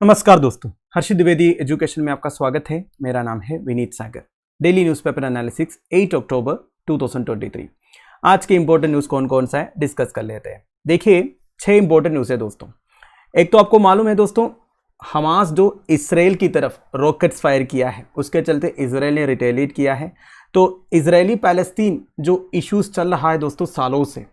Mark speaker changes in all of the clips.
Speaker 1: नमस्कार दोस्तों, हर्षित द्विवेदी एजुकेशन में आपका स्वागत है। मेरा नाम है विनीत सागर। डेली न्यूज़पेपर एनालिसिस 8 अक्टूबर 2023। आज के इंपॉर्टेंट न्यूज़ कौन कौन सा है डिस्कस कर लेते हैं। देखिए 6 इंपॉर्टेंट न्यूज़ है दोस्तों। एक तो आपको मालूम है दोस्तों, हमास जो इसराइल की तरफ रॉकेट्स फायर किया है, उसके चलते इसराइल ने रिटेलिएट किया है। तो इजरायली पैलेस्तीन जो इश्यूज चल रहा है दोस्तों सालों से,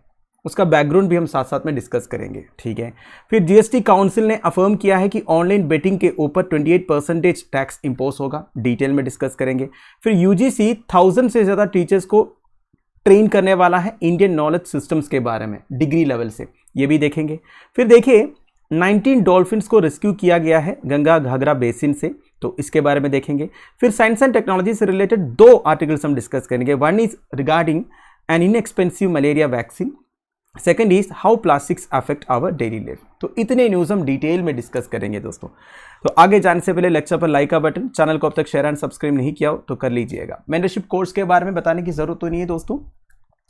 Speaker 1: उसका बैकग्राउंड भी हम साथ साथ में डिस्कस करेंगे, ठीक है। फिर जीएसटी काउंसिल ने अफर्म किया है कि ऑनलाइन बेटिंग के ऊपर 28% टैक्स इंपोज होगा, डिटेल में डिस्कस करेंगे। फिर यूजीसी 1000 से ज़्यादा टीचर्स को ट्रेन करने वाला है इंडियन नॉलेज सिस्टम्स के बारे में डिग्री लेवल से, ये भी देखेंगे। फिर देखिए 19 डॉल्फिन्स को रेस्क्यू किया गया है गंगा घाघरा बेसिन से, तो इसके बारे में देखेंगे। फिर साइंस एंड टेक्नोलॉजी से रिलेटेड 2 आर्टिकल्स हम डिस्कस करेंगे। One is regarding an inexpensive malaria vaccine, second is how plastics affect our daily life. तो इतने न्यूज़ हम डिटेल में डिस्कस करेंगे दोस्तों। तो आगे जाने से पहले लेक्चर पर लाइक का बटन, चैनल को अब तक शेयर एंड सब्सक्राइब नहीं किया हो तो कर लीजिएगा। मेंटरशिप कोर्स के बारे में बताने की जरूरत तो नहीं है दोस्तों।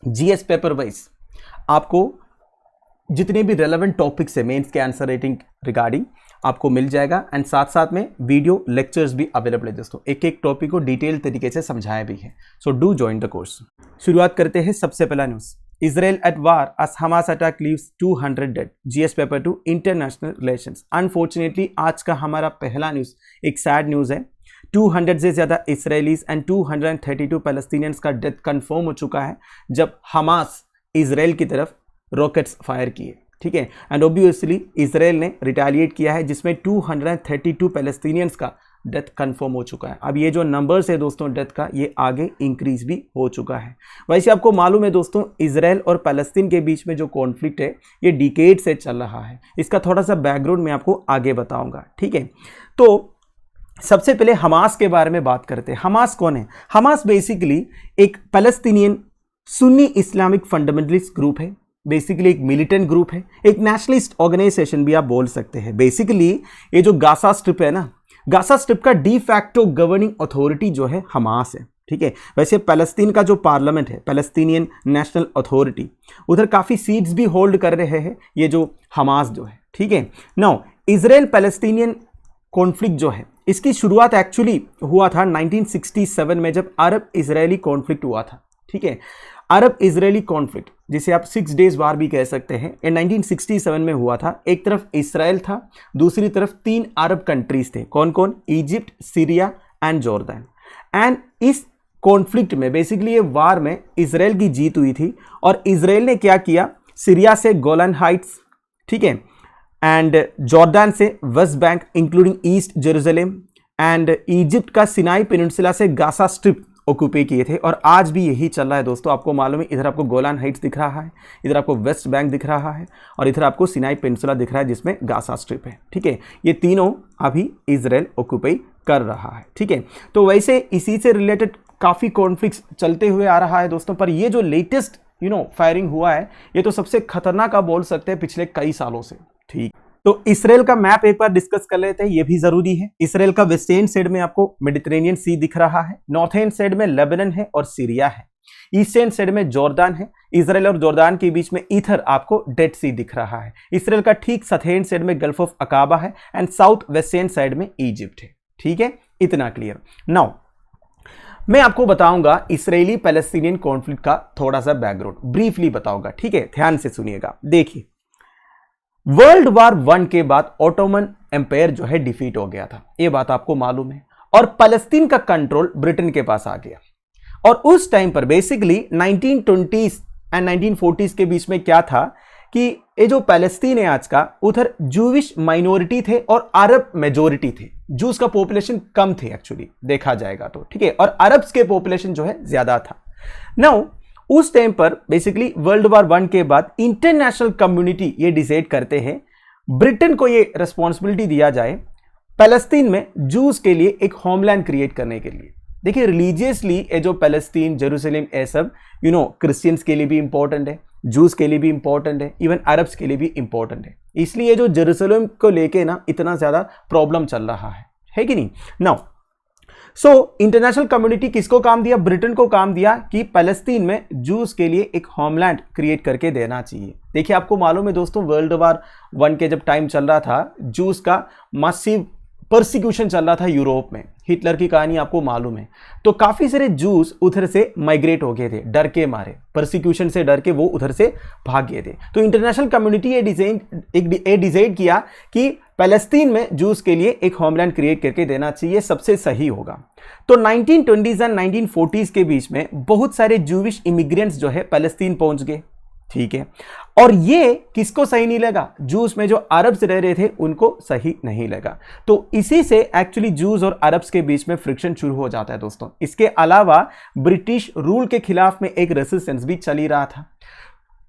Speaker 1: जीएस पेपर वाइज आपको जितने भी रेलेवेंट टॉपिक्स है मेंस के आंसर राइटिंग रिगार्डिंग आपको मिल जाएगा, एंड साथ साथ में वीडियो लेक्चर्स भी अवेलेबल है दोस्तों। एक एक टॉपिक को डिटेल तरीके से समझाया भी है, so do join the course. शुरुआत करते हैं सबसे पहला news. Israel at war as Hamas attack leaves 200 dead। GS paper 2 international relations. Unfortunately आज का हमारा पहला न्यूज़ एक सैड न्यूज़ है। 200 से ज़्यादा इसराइलीज एंड 232 पैलेस्टीनियंस का डेथ कंफर्म हो चुका है जब हमास इसराइल की तरफ रॉकेट्स फायर किए, ठीक है। एंड ऑब्वियसली इसराइल ने रिटेलिएट किया है जिसमें 232 पैलेस्टीनियंस का डेथ कंफर्म हो चुका है। अब ये जो नंबर्स है दोस्तों डेथ का, ये आगे इंक्रीज भी हो चुका है। वैसे आपको मालूम है दोस्तों, इसराइल और पैलेस्तीन के बीच में जो कॉन्फ्लिक्ट है ये डिकेड से चल रहा है। इसका थोड़ा सा बैकग्राउंड मैं आपको आगे बताऊंगा, ठीक है। तो सबसे पहले हमास के बारे में बात करते हैं। हमास कौन है? हमास बेसिकली एक Palestinian Sunni Islamic fundamentalist group है, बेसिकली एक मिलिटेंट ग्रुप है, एक नेशनलिस्ट ऑर्गेनाइजेशन भी आप बोल सकते हैं। बेसिकली ये जो गाजा स्ट्रिप है ना, गाजा स्ट्रिप का डी फैक्टो गवर्निंग अथॉरिटी जो है हमास है, ठीक है। वैसे पैलेस्तीन का जो पार्लियामेंट है, पैलेस्तीनियन नेशनल अथॉरिटी, उधर काफ़ी सीट्स भी होल्ड कर रहे हैं ये जो हमास जो है, ठीक है। नाउ इजराइल पैलेस्तीनियन कॉन्फ्लिक्ट जो है, इसकी शुरुआत एक्चुअली हुआ था 1967 में जब अरब इजरायली कॉन्फ्लिक्ट हुआ था, ठीक है। अरब इजरायली कॉन्फ्लिक्ट जिसे आप 6 डेज वार भी कह सकते हैं, ये 1967 में हुआ था। एक तरफ इसराइल था, दूसरी तरफ 3 अरब कंट्रीज थे। कौन कौन? Egypt, Syria and Jordan. And इस कॉन्फ्लिक्ट में बेसिकली ये वार में इसराइल की जीत हुई थी। और इसराइल ने क्या किया, सीरिया से गोलन हाइट्स, ठीक है, एंड जॉर्डन से West Bank including east Jerusalem, and Egypt का सिनाई पेनिनसुला से गाजा स्ट्रिप ऑक्यूपाई किए थे। और आज भी यही चल रहा है दोस्तों। आपको मालूम है, इधर आपको गोलान हाइट्स दिख रहा है, इधर आपको वेस्ट बैंक दिख रहा है, और इधर आपको सिनाई पेनिनसुला दिख रहा है जिसमें गाजा स्ट्रिप है, ठीक है। ये तीनों अभी इजराइल ऑक्यूपाई कर रहा है, ठीक है। तो वैसे इसी से रिलेटेड काफ़ी कॉन्फ्लिक्ट्स चलते हुए आ रहा है दोस्तों। पर ये जो लेटेस्ट फायरिंग हुआ है, ये तो सबसे खतरनाक आप बोल सकते हैं पिछले कई सालों से, ठीक। तो इसराइल का मैप एक बार डिस्कस कर लेते हैं, ये भी जरूरी है। इसराइल का वेस्टर्न साइड में आपको मेडिटेरेनियन सी दिख रहा है, नॉर्थर्न साइड में लेबनान है और सीरिया है, ईस्टर्न साइड में जॉर्डन है, इसराइल और जॉर्डन के बीच में इधर आपको डेड सी दिख रहा है। इसराइल का ठीक सथर्न साइड में गल्फ ऑफ अकाबा है, एंड साउथ वेस्टर्न साइड में इजिप्ट है, ठीक है। इतना क्लियर। नाउ मैं आपको बताऊंगा इसराइली पैलेस्टीनियन कॉन्फ्लिक्ट का थोड़ा सा बैकग्राउंड ब्रीफली बताऊंगा, ठीक है। ध्यान से सुनिएगा। देखिए वर्ल्ड वार 1 के बाद ऑटोमन एम्पायर जो है डिफीट हो गया था, यह बात आपको मालूम है, और पैलेस्तीन का कंट्रोल ब्रिटेन के पास आ गया। और उस टाइम पर बेसिकली 1920s एंड 1940s के बीच में क्या था कि ये जो पैलेस्तीन है आज का, उधर जूविश माइनॉरिटी थे और अरब मेजोरिटी थे। जूस का पॉपुलेशन कम थे एक्चुअली देखा जाएगा तो, ठीक है, और अरब्स के पॉपुलेशन जो है ज्यादा था। नाउ उस टाइम पर बेसिकली वर्ल्ड वार 1 के बाद इंटरनेशनल कम्युनिटी ये डिसाइड करते हैं, ब्रिटेन को ये रिस्पॉन्सिबिलिटी दिया जाए पैलेस्तीन में जूस के लिए एक होमलैंड क्रिएट करने के लिए। देखिए रिलीजियसली ये जो पैलेस्तीन, जेरूसलम, ये सब क्रिश्चियंस के लिए भी इंपॉर्टेंट है, जूस के लिए भी इंपॉर्टेंट है, इवन अरब्स के लिए भी इंपॉर्टेंट है। इसलिए जो जेरूसलम को लेके ना इतना ज्यादा प्रॉब्लम चल रहा है कि नहीं। नाउ सो इंटरनेशनल कम्युनिटी किसको काम दिया? ब्रिटेन को काम दिया कि पैलेस्तीन में जूस के लिए एक होमलैंड क्रिएट करके देना चाहिए। देखिए आपको मालूम है दोस्तों, वर्ल्ड वार 1 के जब टाइम चल रहा था, जूस का मासिव परसिक्यूशन चल रहा था यूरोप में। हिटलर की कहानी आपको मालूम है। तो काफी सारे जूस उधर से माइग्रेट हो गए थे, डर के मारे, परसिक्यूशन से डर के वो उधर से भाग गए थे। तो इंटरनेशनल कम्युनिटी ये डिसाइड किया कि पैलेस्तीन में जूस के लिए एक होमलैंड क्रिएट करके देना चाहिए, सबसे सही होगा। तो 1920s एंड 1940s के बीच में बहुत सारे जूविश इमिग्रेंट्स जो है पैलेस्तीन पहुंच गए, ठीक है। और ये किसको सही नहीं लगा? जूस में जो अरब्स रह रहे थे उनको सही नहीं लगा। तो इसी से एक्चुअली जूस और अरब्स के बीच में फ्रिक्शन शुरू हो जाता है दोस्तों। इसके अलावा ब्रिटिश रूल के खिलाफ में एक रेजिस्टेंस भी चल ही रहा था।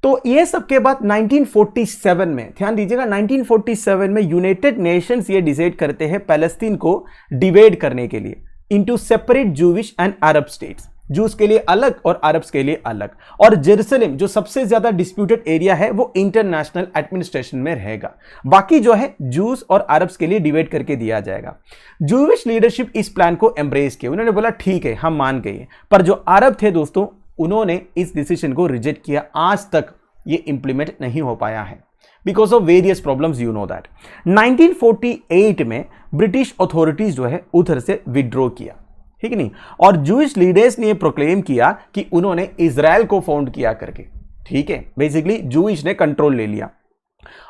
Speaker 1: तो ये सब के बाद 1947 में, ध्यान दीजिएगा, 1947 में यूनाइटेड नेशंस ये डिसाइड करते हैं पैलेस्तीन को डिवाइड करने के लिए into separate Jewish and Arab states, juice के लिए अलग और अरब्स के लिए अलग। और जेरूसलम जो सबसे ज्यादा डिस्प्यूटेड एरिया है वो इंटरनेशनल एडमिनिस्ट्रेशन में रहेगा, बाकी जो है जूस और अरब्स के लिए डिवाइड करके दिया जाएगा। जूविश लीडरशिप इस प्लान को एम्ब्रेस किया, उन्होंने बोला ठीक है हम मान गए। पर जो अरब थे दोस्तों, उन्होंने इस डिसीजन को रिजेक्ट किया। आज तक ये इंप्लीमेंट नहीं हो पाया है because of various problems, you know that. 1948 में ब्रिटिश अथॉरिटीज जो है उधर से विड्रॉ किया, ठीक नहीं। और जूइश लीडर्स ने प्रोक्लेम किया कि उन्होंने इजराइल को फाउंड किया करके, ठीक है। बेसिकली जूइश ने कंट्रोल ले लिया।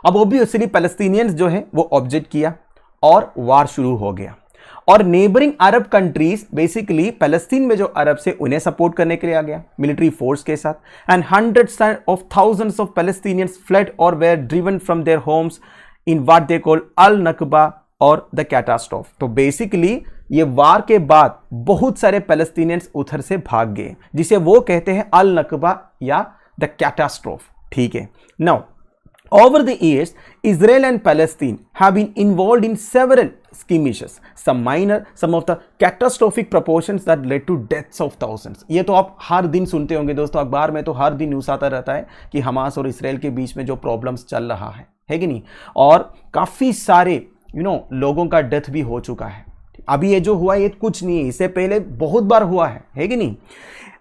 Speaker 1: अब ऑब्वियसली पैलेस्टीनियंस जो है वो ऑब्जेक्ट किया और वार शुरू हो गया। और नेबरिंग अरब कंट्रीज बेसिकली पैलेस्तीन में जो अरब से उन्हें सपोर्ट करने के लिए आ गया मिलिट्री फोर्स के साथ। And hundreds of thousands of Palestinians fled और were driven from their homes in what they call al Nakba or the catastrophe. तो बेसिकली ये वार के बाद बहुत सारे पैलेस्टीनियंस उधर से भाग गए, जिसे वो कहते हैं अल नकबा या द कैटास्ट्रोफ, ठीक है। Now over the years, Israel and Palestine have been involved in several skirmishes, some minor, some of the catastrophic proportions that led to deaths of thousands. ये तो आप हर दिन सुनते होंगे दोस्तों, अखबार में तो हर दिन न्यूज़ आता रहता है कि हमास और इसराइल के बीच में जो प्रॉब्लम्स चल रहा है कि नहीं। और काफ़ी सारे लोगों का डेथ भी हो चुका है। अभी ये जो हुआ ये कुछ नहीं है, इससे पहले बहुत बार हुआ है कि नहीं।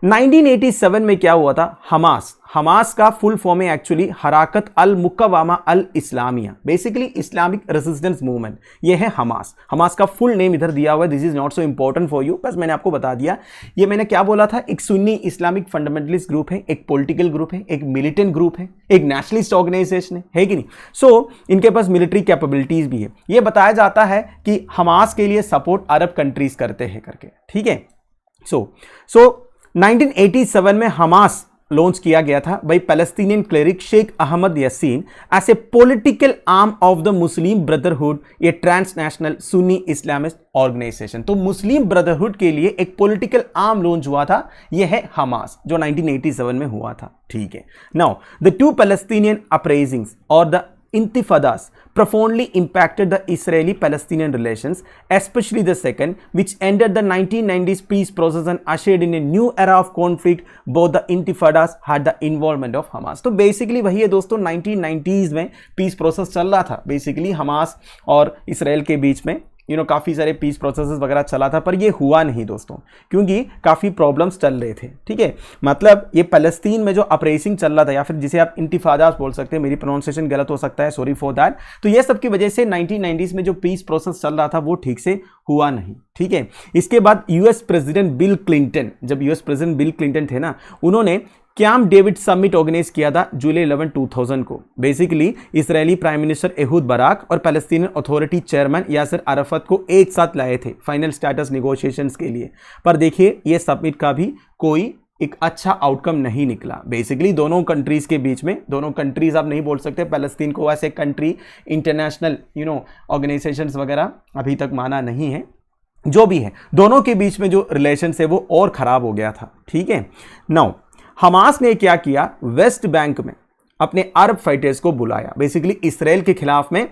Speaker 1: 1987 में क्या हुआ था? हमास का फुल फॉर्म है actually Harakat al Muqawama al Islamiya, basically Islamic resistance movement. ये है हमास का फुल नेम इधर दिया हुआ है। This is not so important for you, बस मैंने आपको बता दिया। ये मैंने क्या बोला था, एक सुन्नी इस्लामिक फंडामेंटलिस्ट ग्रुप है, एक पॉलिटिकल ग्रुप है, एक मिलिटेंट ग्रुप है, एक नेशनलिस्ट ऑर्गेनाइजेशन है कि नहीं। सो इनके पास मिलिट्री कैपेबिलिटीज भी है। ये बताया जाता है कि हमास के लिए सपोर्ट अरब कंट्रीज करते हैं करके, ठीक है। सो 1987 में हमास लॉन्च किया गया था by Palestinian cleric Sheikh Ahmed Yassin as a political arm of the Muslim Brotherhood, ये ट्रांसनेशनल सुन्नी इस्लामिस्ट ऑर्गेनाइजेशन। तो मुस्लिम ब्रदरहुड के लिए एक पॉलिटिकल आर्म लॉन्च हुआ था, यह है हमास, जो 1987 में हुआ था, ठीक है। Now the two Palestinian uprisings और the intifadas profoundly impacted the Israeli-Palestinian relations, especially the second, which ended the 1990s peace process and ushered in a new era of conflict. Both the intifadas had the involvement of Hamas. तो basically वही है दोस्तों, 1990s में peace process चल रहा था basically Hamas और Israel के बीच में, काफ़ी सारे पीस प्रोसेसेस वगैरह चला था, पर ये हुआ नहीं दोस्तों, क्योंकि काफ़ी प्रॉब्लम्स चल रहे थे, ठीक है। मतलब ये पैलेस्तीन में जो अपरेसिंग चल रहा था, या फिर जिसे आप इंतिफादास बोल सकते हैं, मेरी प्रोनाउंसिएशन गलत हो सकता है, सॉरी फॉर दैट। तो ये सब की वजह से 1990s में जो पीस प्रोसेस चल रहा था वो ठीक से हुआ नहीं, ठीक है। इसके बाद यूएस प्रेसिडेंट बिल क्लिंटन, जब यूएस प्रेसिडेंट बिल क्लिंटन थे ना, उन्होंने कैंप डेविड समिट ऑर्गेनाइज किया था जुलाई 11, 2000 को। Basically Israeli prime minister Ehud Barak और Palestinian authority chairman Yasser Arafat को एक साथ लाए थे फाइनल स्टेटस निगोशिएशंस के लिए। पर देखिए ये समिट का भी कोई एक अच्छा आउटकम नहीं निकला। बेसिकली दोनों कंट्रीज के बीच में, दोनों कंट्रीज आप नहीं बोल सकते पैलेस्तीन को ऐसे कंट्री, इंटरनेशनल ऑर्गेनाइजेशंस वगैरह अभी तक माना नहीं है। जो भी है, दोनों के बीच में जो रिलेशन है वो और खराब हो गया था, ठीक है। नाउ हमास ने क्या किया, वेस्ट बैंक में अपने अरब फाइटर्स को बुलाया, बेसिकली इसराइल के खिलाफ में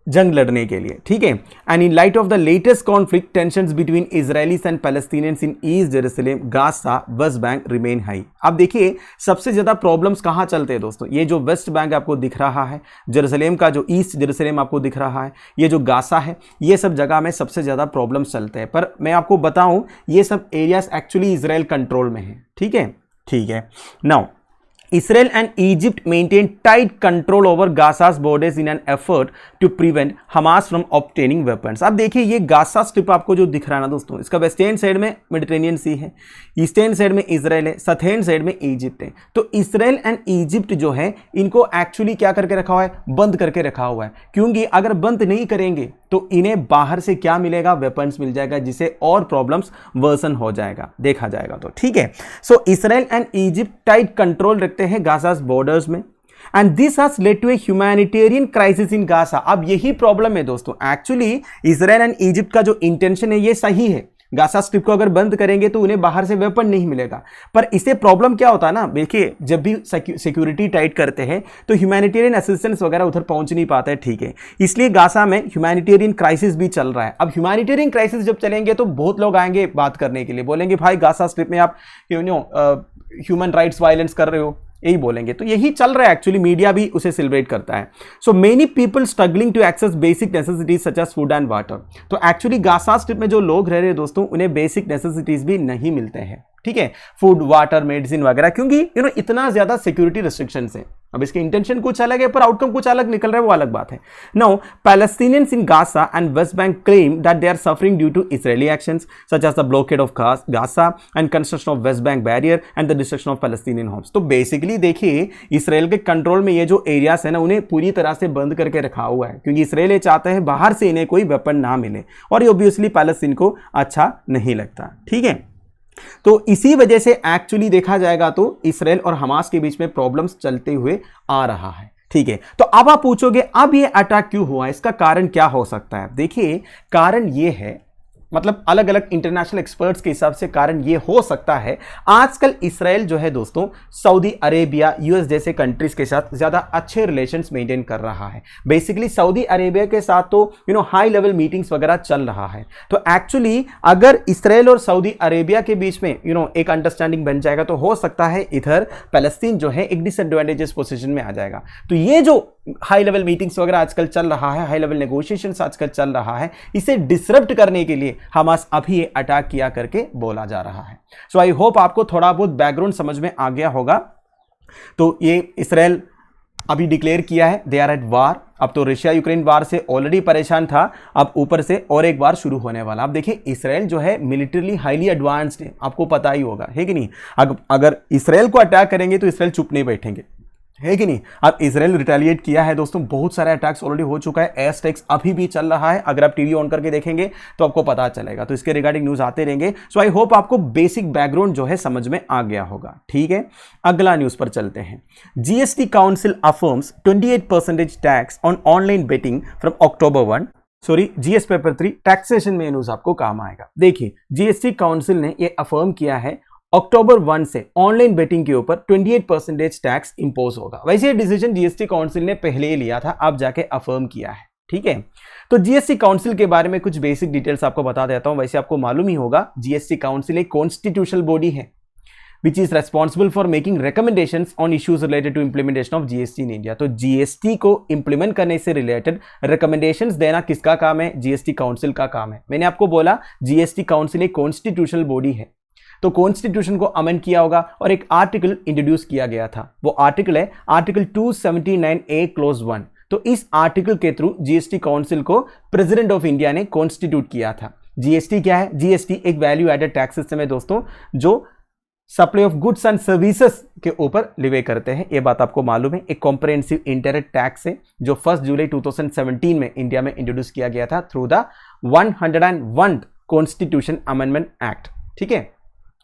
Speaker 1: जंग लड़ने के लिए, ठीक है। And in light of the latest conflict tensions between Israelis and Palestinians in East Jerusalem, Gaza, West Bank remain high. अब देखिए सबसे ज्यादा प्रॉब्लम्स कहां चलते हैं दोस्तों, ये जो वेस्ट बैंक आपको दिख रहा है, जेरूसलम का जो ईस्ट जेरूसलम आपको दिख रहा है, ये जो गाजा है, ये सब जगह में सबसे ज्यादा प्रॉब्लम्स चलते हैं। पर मैं आपको बताऊं ये सब एरियाज एक्चुअली इजराइल कंट्रोल में है, ठीक है, ठीक है। Now Israel and Egypt maintain tight control over Gaza's borders in an effort to prevent Hamas from obtaining weapons। अब देखिए ये गाजा स्ट्रिप आपको जो दिख रहा है ना दोस्तों, इसका वेस्टर्न साइड में मेडिटेरेनियन सी है, ईस्टर्न साइड में इजराइल है, साउथर्न साइड में इजिप्ट है। तो इसराइल एंड इजिप्ट जो है इनको एक्चुअली क्या करके रखा हुआ है, बंद करके रखा हुआ है, क्योंकि अगर बंद नहीं करेंगे तो इन्हें बाहर से क्या मिलेगा, वेपन्स मिल जाएगा, जिससे और प्रॉब्लम्स वर्सन हो जाएगा, देखा जाएगा। तो ठीक है, so Israel and Egypt tight control रखते हैं गाजास बॉर्डर्स में, and this has led to a humanitarian crisis in Gaza. अब यही प्रॉब्लम है दोस्तों, एक्चुअली इसराइल एंड इजिप्ट का जो इंटेंशन है ये सही है, गाजा स्ट्रिप को अगर बंद करेंगे तो उन्हें बाहर से वेपन नहीं मिलेगा। पर इससे प्रॉब्लम क्या होता है ना, देखिए जब भी सिक्योरिटी टाइट करते हैं तो ह्यूमैनिटेरियन असिस्टेंस वगैरह उधर पहुंच नहीं पाता है, ठीक है। इसलिए गाजा में ह्यूमैनिटेरियन क्राइसिस भी चल रहा है। अब ह्यूमैनिटेरियन क्राइसिस जब चलेंगे तो बहुत लोग आएंगे बात करने के लिए, बोलेंगे भाई गाजा स्ट्रिप में आप ह्यूमन राइट्स वायलेंस कर रहे हो, यही बोलेंगे। तो यही चल रहा है, एक्चुअली मीडिया भी उसे सेलिब्रेट करता है। So many people struggling to access basic necessities such as food and water. तो एक्चुअली गाजा स्ट्रिप में जो लोग रह रहे हैं दोस्तों, उन्हें बेसिक नेसेसिटीज भी नहीं मिलते हैं, ठीक है, फूड, वाटर, मेडिसिन वगैरह, क्योंकि इतना ज्यादा सिक्योरिटी रिस्ट्रिक्शंस है। अब इसके इंटेंशन कुछ अलग है पर आउटकम कुछ अलग निकल रहा है, वो अलग बात है। Now Palestinians in Gaza and West Bank claim that they are suffering due to Israeli actions such as the blockade of Gaza and construction of West Bank barrier and the destruction of Palestinian homes. तो basically देखिए Israel के control में ये जो areas है ना, उन्हें पूरी तरह से बंद करके रखा हुआ है, क्योंकि इसराइल ये चाहते हैं बाहर से इन्हें कोई वेपन ना मिले, और ये ऑब्वियसली पैलेस्टीन को अच्छा नहीं लगता, ठीक है। तो इसी वजह से एक्चुअली देखा जाएगा तो इसराइल और हमास के बीच में प्रॉब्लम्स चलते हुए आ रहा है, ठीक है। तो अब आप पूछोगे अब ये अटैक क्यों हुआ, इसका कारण क्या हो सकता है। देखिए कारण ये है, मतलब अलग अलग इंटरनेशनल एक्सपर्ट्स के हिसाब से कारण ये हो सकता है, आजकल इसराइल जो है दोस्तों सऊदी अरेबिया, यूएस जैसे कंट्रीज के साथ ज्यादा अच्छे रिलेशंस मेंटेन कर रहा है। बेसिकली सऊदी अरेबिया के साथ तो हाई लेवल मीटिंग्स वगैरह चल रहा है। तो एक्चुअली अगर इसराइल और सऊदी अरेबिया के बीच में एक अंडरस्टैंडिंग बन जाएगा तो हो सकता है इधर पैलेस्टीन जो है एक डिसएडवांटेजेस पोजीशन में आ जाएगा। तो ये जो हाई लेवल मीटिंग्स वगैरह आजकल चल रहा है, हाई लेवल नेगोशिएशंस आजकल चल रहा है, इसे डिसरप्ट करने के लिए हमास अभी ये अटैक किया करके बोला जा रहा है। सो आई होप आपको थोड़ा बहुत बैकग्राउंड समझ में आ गया होगा। तो ये इसराइल अभी डिक्लेयर किया है दे आर एट वार। अब तो रशिया यूक्रेन वार से ऑलरेडी परेशान था, अब ऊपर से और एक बार शुरू होने वाला। अब देखिए इसराइल जो है मिलिटरीली हाईली एडवांस्ड है, आपको पता ही होगा, है कि नहीं। अगर इसराइल को अटैक करेंगे तो इसराइल चुप नहीं बैठेंगे, है कि नहीं। अब इसराइल रिटेलिएट किया है दोस्तों, बहुत सारे अटैक्स ऑलरेडी हो चुका है, एयर स्ट्राइक्स अभी भी चल रहा है। अगर आप टीवी ऑन करके देखेंगे तो आपको पता चलेगा, तो इसके रिगार्डिंग न्यूज आते रहेंगे। सो आई होप आपको बेसिक बैकग्राउंड जो है समझ में आ गया होगा, ठीक है। अगला न्यूज पर चलते हैं। GST council affirms 28% tax on online betting from October 1। Sorry, GS paper 3 taxation में न्यूज आपको काम आएगा। देखिए जीएसटी काउंसिल ने यह अफर्म किया है October 1 से ऑनलाइन बेटिंग के ऊपर 28% टैक्स इंपोज होगा। वैसे ये डिसीजन जीएसटी काउंसिल ने पहले ही लिया था, अब जाके अफर्म किया है, ठीक है। तो जीएसटी काउंसिल के बारे में कुछ बेसिक डिटेल्स आपको बता देता हूं। वैसे आपको मालूम ही होगा जीएसटी काउंसिल एक कॉन्स्टिट्यूशनल बॉडी है which is responsible for making recommendations on issues related to implementation of GST in India। तो GST को इंप्लीमेंट करने से रिलेटेड रिकमेंडेशंस देना किसका काम है, जीएसटी काउंसिल का काम है। मैंने आपको बोला जीएसटी काउंसिल एक कॉन्स्टिट्यूशनल बॉडी है, तो कॉन्स्टिट्यूशन को अमेंड किया होगा और एक आर्टिकल इंट्रोड्यूस किया गया था। वो आर्टिकल है आर्टिकल 279A क्लोज 1। तो इस आर्टिकल के थ्रू जीएसटी काउंसिल को प्रेसिडेंट ऑफ इंडिया ने कॉन्स्टिट्यूट किया था। जीएसटी क्या है, जीएसटी एक वैल्यू एडेड टैक्स सिस्टम है दोस्तों, जो supply of goods and services के ऊपर लिवे करते हैं, ये बात आपको मालूम है। एक कॉम्प्रिहेंसिव इंडायरेक्ट टैक्स है जो 1 जुलाई 2017 में इंडिया में इंट्रोड्यूस किया गया था through the 101 constitution amendment act, ठीक है,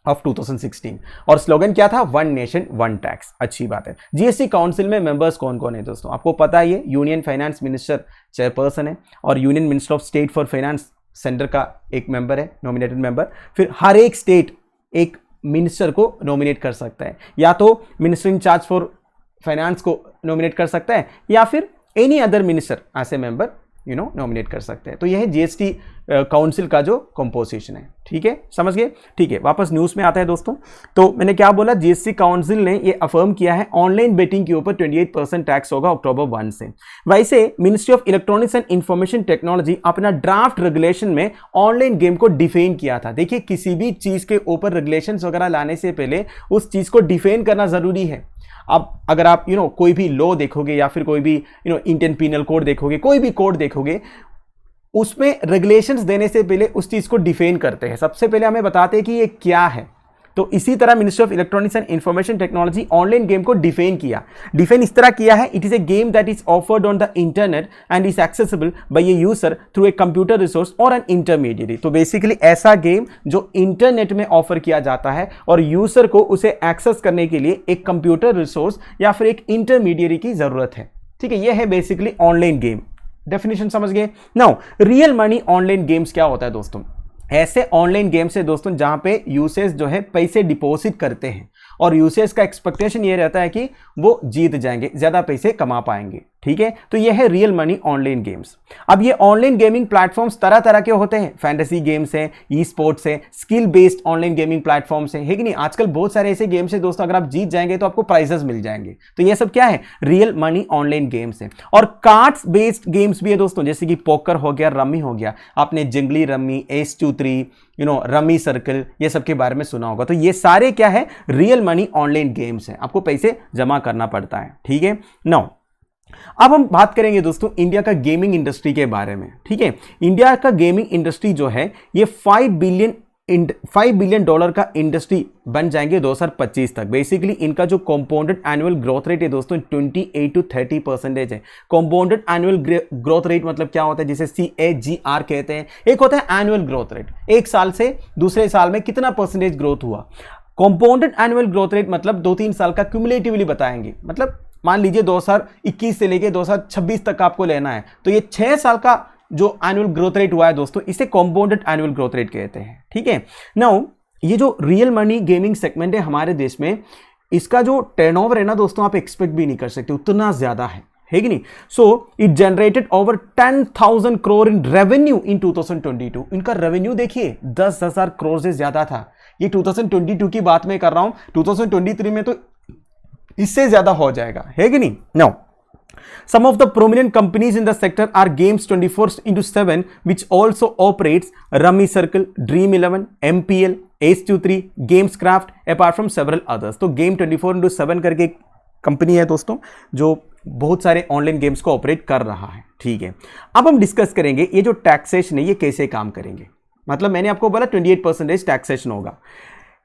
Speaker 1: ऑफ 2016। और स्लोगन क्या था, वन नेशन वन टैक्स। अच्छी बात है। जीएसटी काउंसिल में मेंबर्स कौन कौन है दोस्तों, आपको पता ही है। यूनियन फाइनेंस मिनिस्टर चेयरपर्सन है और union minister of state for finance centre का एक मेंबर है, नॉमिनेटेड मेंबर। फिर हर एक स्टेट एक मिनिस्टर को नॉमिनेट कर सकता है, या तो minister in charge for finance को नॉमिनेट कर सकता है, या फिर any other minister as a member nominate कर सकते हैं। तो यह है जीएसटी काउंसिल का जो कंपोजिशन है। ठीक है, समझ गए? ठीक है, वापस न्यूज़ में आता है दोस्तों। तो मैंने क्या बोला, जीएसटी काउंसिल ने ये अफर्म किया है ऑनलाइन बेटिंग के ऊपर 28% टैक्स होगा अक्टूबर 1 से। वैसे ministry of electronics and information technology अपना ड्राफ्ट रेगुलेशन में ऑनलाइन गेम को डिफाइन किया था। देखिए, किसी भी चीज़ के ऊपर रेगुलेशन वगैरह लाने से पहले उस चीज़ को डिफाइन करना ज़रूरी है। अब अगर आप कोई भी लॉ देखोगे या फिर कोई भी इंडियन पीनल कोड देखोगे, कोई भी कोड देखोगे, उसमें रेगुलेशंस देने से पहले उस चीज़ को डिफाइन करते हैं। सबसे पहले हमें बताते हैं कि ये क्या है। तो इसी तरह ministry of electronics and information technology online game को डिफाइन किया। डिफाइन इस तरह किया है, it is A game that is offered on the internet and is accessible bye a user through a computer resource और एन इंटरमीडिएरी। तो basically ऐसा game जो इंटरनेट में ऑफर किया जाता है और यूजर को उसे एक्सेस करने के लिए एक कंप्यूटर रिसोर्स या फिर एक इंटरमीडिएरी की जरूरत है। ठीक है, यह है बेसिकली ऑनलाइन गेम। डेफिनेशन समझ गए? Now real money online games क्या होता है दोस्तों? ऐसे ऑनलाइन गेम्स है दोस्तों जहां पे यूजर्स जो है पैसे डिपॉजिट करते हैं और यूजर्स का एक्सपेक्टेशन ये रहता है कि वो जीत जाएंगे, ज्यादा पैसे कमा पाएंगे। ठीक है, तो ये है रियल मनी ऑनलाइन गेम्स। अब ये ऑनलाइन गेमिंग प्लेटफॉर्म्स तरह तरह के होते हैं। फैंटेसी गेम्स है, ई स्पोर्ट्स है, skill based online gaming platforms है कि नहीं? आजकल बहुत सारे ऐसे गेम्स है दोस्तों, अगर आप जीत जाएंगे तो आपको प्राइजेस मिल जाएंगे। तो ये सब क्या है? रियल मनी ऑनलाइन गेम्स है। और कार्ड्स बेस्ड गेम्स भी है दोस्तों, जैसे कि पोकर हो गया, रम्मी हो गया। आपने जंगली रम्मी, H23, रम्मी सर्कल, ये सब के बारे में सुना होगा। तो ये सारे क्या है? रियल मनी ऑनलाइन गेम्स है। आपको पैसे जमा करना पड़ता है। ठीक है, नाउ अब हम बात करेंगे दोस्तों इंडिया का गेमिंग इंडस्ट्री के बारे में। ठीक है, इंडिया का गेमिंग इंडस्ट्री जो है ये $5 बिलियन का इंडस्ट्री बन जाएंगे 2025 तक। बेसिकली इनका जो कंपाउंडेड एनुअल ग्रोथ रेट है दोस्तों 28 to 30% है। कंपाउंडेड एनुअल ग्रोथ रेट मतलब क्या होता है? जिसे CAGR कहते हैं। एक होता है एनुअल ग्रोथ रेट, एक साल से दूसरे साल में कितना परसेंटेज ग्रोथ हुआ। कंपाउंडेड एनुअल ग्रोथ रेट मतलब 2-3 साल का क्यूमुलेटिवली बताएंगे। मतलब मान लीजिए 2021 से लेके 2026 तक आपको लेना है, तो ये 6 साल का जो एनुअल ग्रोथ रेट हुआ है दोस्तों, इसे कंपाउंडेड एनुअल ग्रोथ रेट कहते हैं। ठीक है, नाउ ये जो रियल मनी गेमिंग सेगमेंट है हमारे देश में, इसका जो टर्नओवर है ना दोस्तों, आप एक्सपेक्ट भी नहीं कर सकते, उतना ज्यादा है कि नहीं? So it generated over 10,000 crore in revenue in 2022। इनका रेवेन्यू देखिए 10,000 करोड़ से ज्यादा था। ये 2022 की बात मैं कर रहा हूं, 2023 में तो इससे ज्यादा हो जाएगा, है कि नहीं? Now some of the prominent companies in the sector are Games 24/7 which also operates Rummy Circle, Dream 11, MPL, H23, Gamescraft apart from several others। तो Game 24/7 करके एक कंपनी है दोस्तों जो बहुत सारे ऑनलाइन गेम्स को ऑपरेट कर रहा है। ठीक है, अब हम डिस्कस करेंगे ये जो टैक्सेशन है ये कैसे काम करेंगे। मतलब मैंने आपको बोला 28% टैक्सेशन होगा।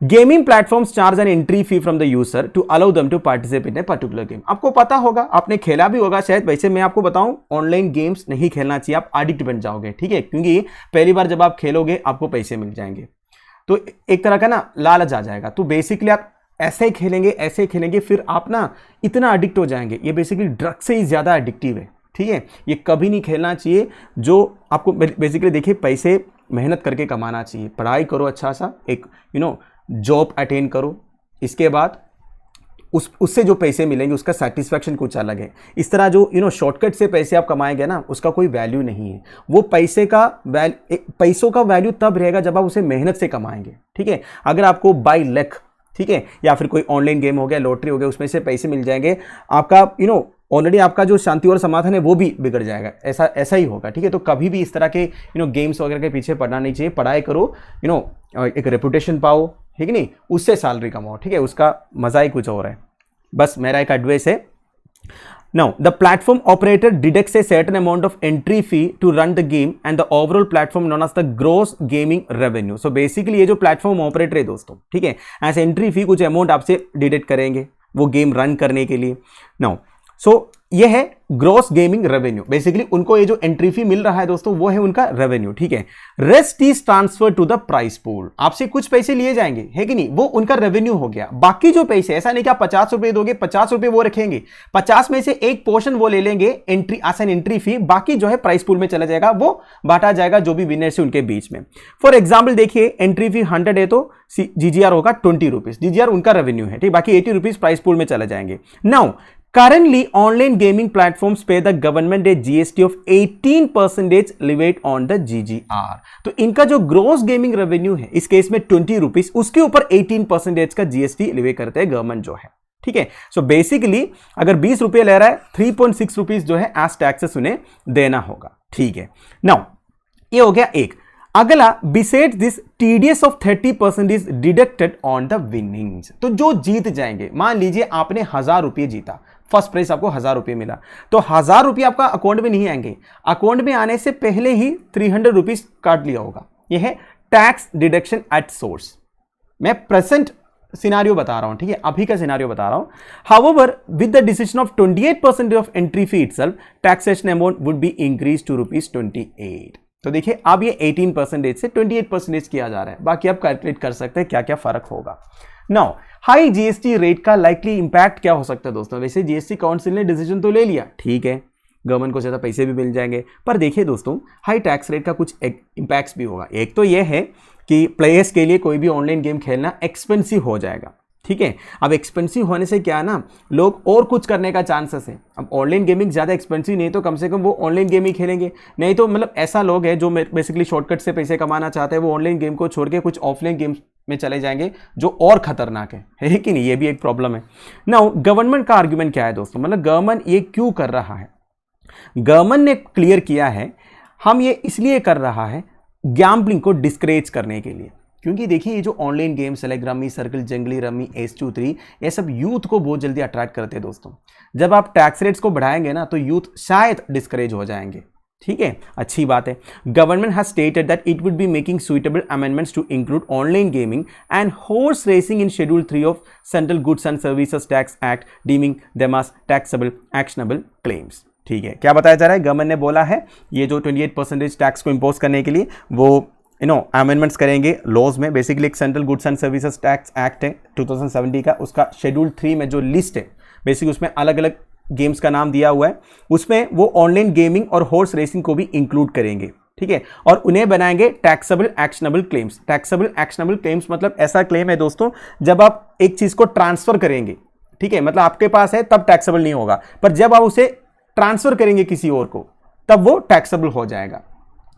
Speaker 1: Gaming platforms charge an entry fee from the user to allow them to participate in a particular game. आपको पता होगा, आपने खेला भी होगा शायद। वैसे मैं आपको बताऊं, ऑनलाइन गेम्स नहीं खेलना चाहिए, आप एडिक्ट बन जाओगे। ठीक है, क्योंकि पहली बार जब आप खेलोगे आपको पैसे मिल जाएंगे, तो एक तरह का ना लालच आ जाएगा। तो बेसिकली आप ऐसे खेलेंगे, फिर आप ना इतना एडिक्ट हो जाएंगे। ये बेसिकली ड्रग से ही ज्यादा एडिक्टिव है। ठीक है, ये कभी नहीं खेलना चाहिए। जो आपको बेसिकली देखिए, पैसे मेहनत करके कमाना चाहिए। पढ़ाई करो अच्छा सा, एक जॉब अटेंड करो, इसके बाद उससे जो पैसे मिलेंगे उसका सेटिस्फैक्शन कुछ अलग है। इस तरह जो शॉर्टकट से पैसे आप कमाएंगे ना, उसका कोई वैल्यू नहीं है। वो पैसों का वैल्यू तब रहेगा जब आप उसे मेहनत से कमाएंगे। ठीक है, अगर आपको बाय लक, ठीक है, या फिर कोई ऑनलाइन गेम हो गया, लॉटरी हो गया, उसमें से पैसे मिल जाएंगे, आपका ऑलरेडी आपका जो शांति और समाधान है वो भी बिगड़ जाएगा। ऐसा ही होगा। ठीक है, तो कभी भी इस तरह के गेम्स वगैरह के पीछे पड़ना नहीं चाहिए। पढ़ाई करो, एक रेपुटेशन पाओ, ठीक है नहीं, उससे सैलरी कमाओ। ठीक है, उसका मजा ही कुछ और है। बस मेरा एक एडवाइस है। Now the platform operator deducts a certain amount of entry fee to run the game and the overall platform known as the gross gaming revenue. So basically ये जो प्लेटफॉर्म ऑपरेटर है दोस्तों, ठीक है, एज एंट्री फी कुछ amount आपसे deduct करेंगे वो गेम रन करने के लिए। नाउ सो ये है ग्रॉस गेमिंग रेवेन्यू। बेसिकली उनको ये जो एंट्री फी मिल रहा है दोस्तों, वो है उनका रेवेन्यू। ठीक है, rest is transfer to the prize pool. आपसे कुछ पैसे लिए जाएंगे, है कि नहीं, वो उनका रेवेन्यू हो गया। बाकी जो पैसे, ऐसा नहीं कि आप 50 रुपए दोगे, 50 रुपए वो रखेंगे, 50 में से एक पोर्शन वो ले लेंगे entry as an entry fee, बाकी जो है प्राइस पूल में चला जाएगा, वो बांटा जाएगा जो भी विनर्स है उनके बीच में। फॉर एग्जाम्पल देखिए, एंट्री फी 100 है तो GGR होगा 20 रुपीज, GGR उनका रेवेन्यू है। ठीक, बाकी 80 रुपीज प्राइस पूल में चले जाएंगे। Now Currently, online gaming platforms pay the government a GST of 18% levy on the GGR. तो इनका जो ग्रोस गेमिंग रेवेन्यू है इस केस में 20 रुपीज, उसके ऊपर 18% का GST लेवे करते हैं गवर्नमेंट जो है, ठीक है। सो बेसिकली अगर 20 रुपये ले रहा है 3.6 रुपीज जो है एज टैक्सेस उन्हें देना होगा, ठीक है। नाउ ये हो गया एक। अगला, beside this TDS of 30% is deducted on the winnings. तो जो जीत जाएंगे, मान लीजिए आपने 1000 रुपये जीता, फर्स्ट प्राइज आपको 1000 रुपये मिला, तो 1000 रुपये आपका अकाउंट में नहीं आएंगे, अकाउंट में आने से पहले ही 300 रुपीज काट लिया होगा। यह है टैक्स डिडक्शन एट सोर्स। मैं प्रेजेंट सिनारियो बता रहा हूं, ठीक है, अभी का सिनारियो बता रहा हूं। However with the decision of 28% of entry fee itself, taxation amount would be increase to ₹28। तो देखिए अब ये 18% से 28% किया जा रहा है। बाकी आप कैलकुलेट कर सकते हैं क्या क्या फर्क होगा। नाउ हाई जीएसटी रेट का लाइकली इंपैक्ट क्या हो सकता है दोस्तों। वैसे जीएसटी काउंसिल ने डिसीजन तो ले लिया, ठीक है, गवर्नमेंट को ज़्यादा पैसे भी मिल जाएंगे, पर देखिए दोस्तों हाई टैक्स रेट का कुछ इंपैक्ट्स भी होगा। एक तो यह है कि प्लेयर्स के लिए कोई भी ऑनलाइन गेम खेलना एक्सपेंसिव हो जाएगा, ठीक है। अब एक्सपेंसिव होने से क्या ना, लोग और कुछ करने का चांसेस है। अब ऑनलाइन गेमिंग ज़्यादा एक्सपेंसिव नहीं तो कम से कम वो ऑनलाइन गेम ही खेलेंगे, नहीं तो मतलब ऐसा लोग है जो बेसिकली शॉर्टकट से पैसे कमाना चाहते हैं, वो ऑनलाइन गेम को छोड़ के कुछ ऑफलाइन गेम्स में चले जाएंगे जो और खतरनाक है कि नहीं, ये भी एक प्रॉब्लम है। नाउ गवर्नमेंट का आर्ग्यूमेंट क्या है दोस्तों, मतलब गवर्नमेंट ये क्यों कर रहा है। गवर्नमेंट ने क्लियर किया है हम ये इसलिए कर रहा है गैम्बलिंग को डिस्करेज करने के लिए, क्योंकि देखिए ये जो online games like rummy circle, जंगली रमी, H23, ये सब यूथ को बहुत जल्दी अट्रैक्ट करते हैं दोस्तों। जब आप टैक्स रेट्स को बढ़ाएंगे ना तो यूथ शायद डिस्करेज हो जाएंगे, ठीक है, अच्छी बात है। Government has stated that it would be making suitable amendments to include online gaming and horse racing in schedule 3 of central goods and services tax act, deeming them as taxable actionable claims, ठीक है। क्या बताया जा रहा है, government ने बोला है ये जो 28% टैक्स को इंपोज करने के लिए वो अमेंडमेंट्स करेंगे लॉज में। बेसिकली एक central goods and services tax act है 2070 का, उसका शेड्यूल 3 में जो लिस्ट है बेसिकली उसमें अलग अलग गेम्स का नाम दिया हुआ है, उसमें वो ऑनलाइन गेमिंग और हॉर्स रेसिंग को भी इंक्लूड करेंगे, ठीक है, और उन्हें बनाएंगे taxable actionable claims. Taxable actionable claims मतलब ऐसा क्लेम है दोस्तों जब आप एक चीज को ट्रांसफर करेंगे, ठीक है, मतलब आपके पास है तब टैक्सेबल नहीं होगा, पर जब आप उसे ट्रांसफर करेंगे किसी और को तब वो टैक्सेबल हो जाएगा।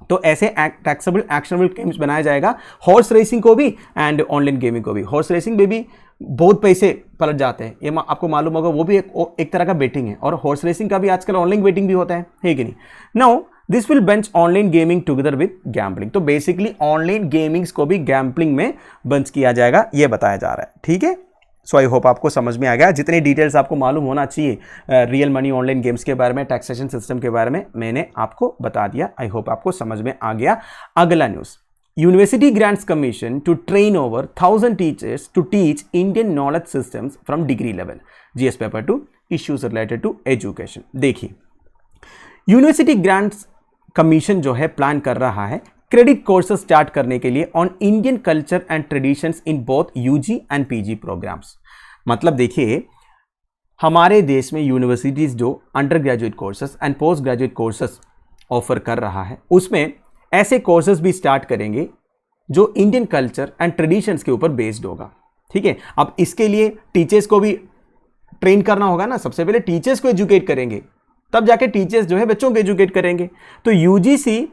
Speaker 1: तो ऐसे टैक्सेबल एक्शनेबल क्लेम्स बनाया जाएगा हॉर्स रेसिंग को भी एंड ऑनलाइन गेमिंग को भी। हॉर्स रेसिंग में भी बहुत पैसे पलट जाते हैं, ये आपको मालूम होगा, वो भी एक तरह का बेटिंग है, और हॉर्स रेसिंग का भी आजकल ऑनलाइन बेटिंग भी होता है कि नहीं। Now this will bench online gaming together with gambling. तो बेसिकली ऑनलाइन गेमिंग्स को भी गैम्बलिंग में बंच किया जाएगा, ये बताया जा रहा है, ठीक है। सो आई होप आपको समझ में आ गया। जितनी डिटेल्स आपको मालूम होना चाहिए रियल मनी ऑनलाइन गेम्स के बारे में, टैक्सेशन सिस्टम के बारे में, मैंने आपको बता दिया। आई होप आपको समझ में आ गया। अगला news, university grants commission to train over 1000 teachers to teach Indian knowledge systems from degree level, GS paper 2, issues related to education. देखिए यूनिवर्सिटी ग्रांट्स कमीशन जो है प्लान कर रहा है क्रेडिट कोर्सेज स्टार्ट करने के लिए on Indian culture and traditions in both UG and PG programmes. मतलब देखिए हमारे देश में यूनिवर्सिटीज जो undergraduate courses and postgraduate courses offer कर रहा है, उसमें ऐसे कोर्सेज भी स्टार्ट करेंगे जो इंडियन कल्चर एंड ट्रेडिशंस के ऊपर बेस्ड होगा, ठीक है। अब इसके लिए टीचर्स को भी ट्रेन करना होगा ना, सबसे पहले टीचर्स को एजुकेट करेंगे, तब जाके टीचर्स जो है बच्चों को एजुकेट करेंगे। तो यूजीसी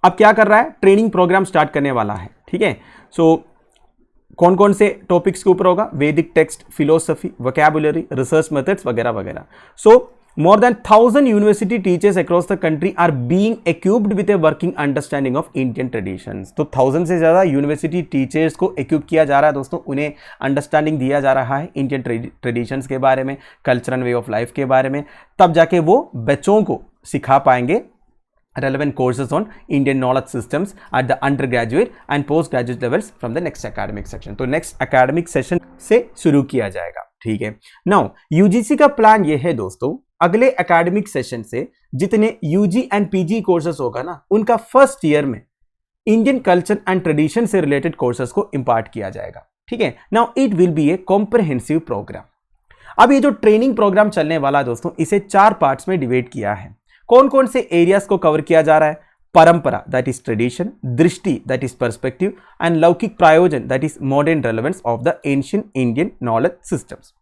Speaker 1: अब क्या कर रहा है, ट्रेनिंग प्रोग्राम स्टार्ट करने वाला है, ठीक है। सो कौन कौन से टॉपिक्स के ऊपर होगा, वैदिक text, philosophy, vocabulary, research methods वगैरह वगैरह। सो more than 1000 university teachers across the country are being equipped with a working understanding of Indian traditions। तो 1000 से ज़्यादा यूनिवर्सिटी टीचर्स को इक्विप किया जा रहा है दोस्तों, उन्हें अंडरस्टैंडिंग दिया जा रहा है इंडियन ट्रेडिशंस के बारे में, culture and way of life के बारे में, तब जाके वो बच्चों को सिखा पाएंगे relevant courses on Indian knowledge systems at the undergraduate and postgraduate levels from the next academic section। तो next academic session से शुरू किया जाएगा, ठीक है। Now UGC का प्लान ये है दोस्तों, अगले एकेडमिक सेशन से जितने यूजी एंड पीजी कोर्सेज होगा ना, उनका फर्स्ट ईयर में इंडियन कल्चर एंड ट्रेडिशन से रिलेटेड कोर्सेज को इंपार्ट किया जाएगा, ठीक है। Now it will be a comprehensive programme. अब ये जो ट्रेनिंग प्रोग्राम चलने वाला है दोस्तों, इसे 4 पार्ट्स में डिवाइड किया है। कौन कौन से एरियाज को कवर किया जा रहा है, परंपरा दैट इज ट्रेडिशन, दृष्टि दैट इज पर्सपेक्टिव, एंड लौकिक प्रायोजन that is modern relevance of the ancient Indian knowledge systems.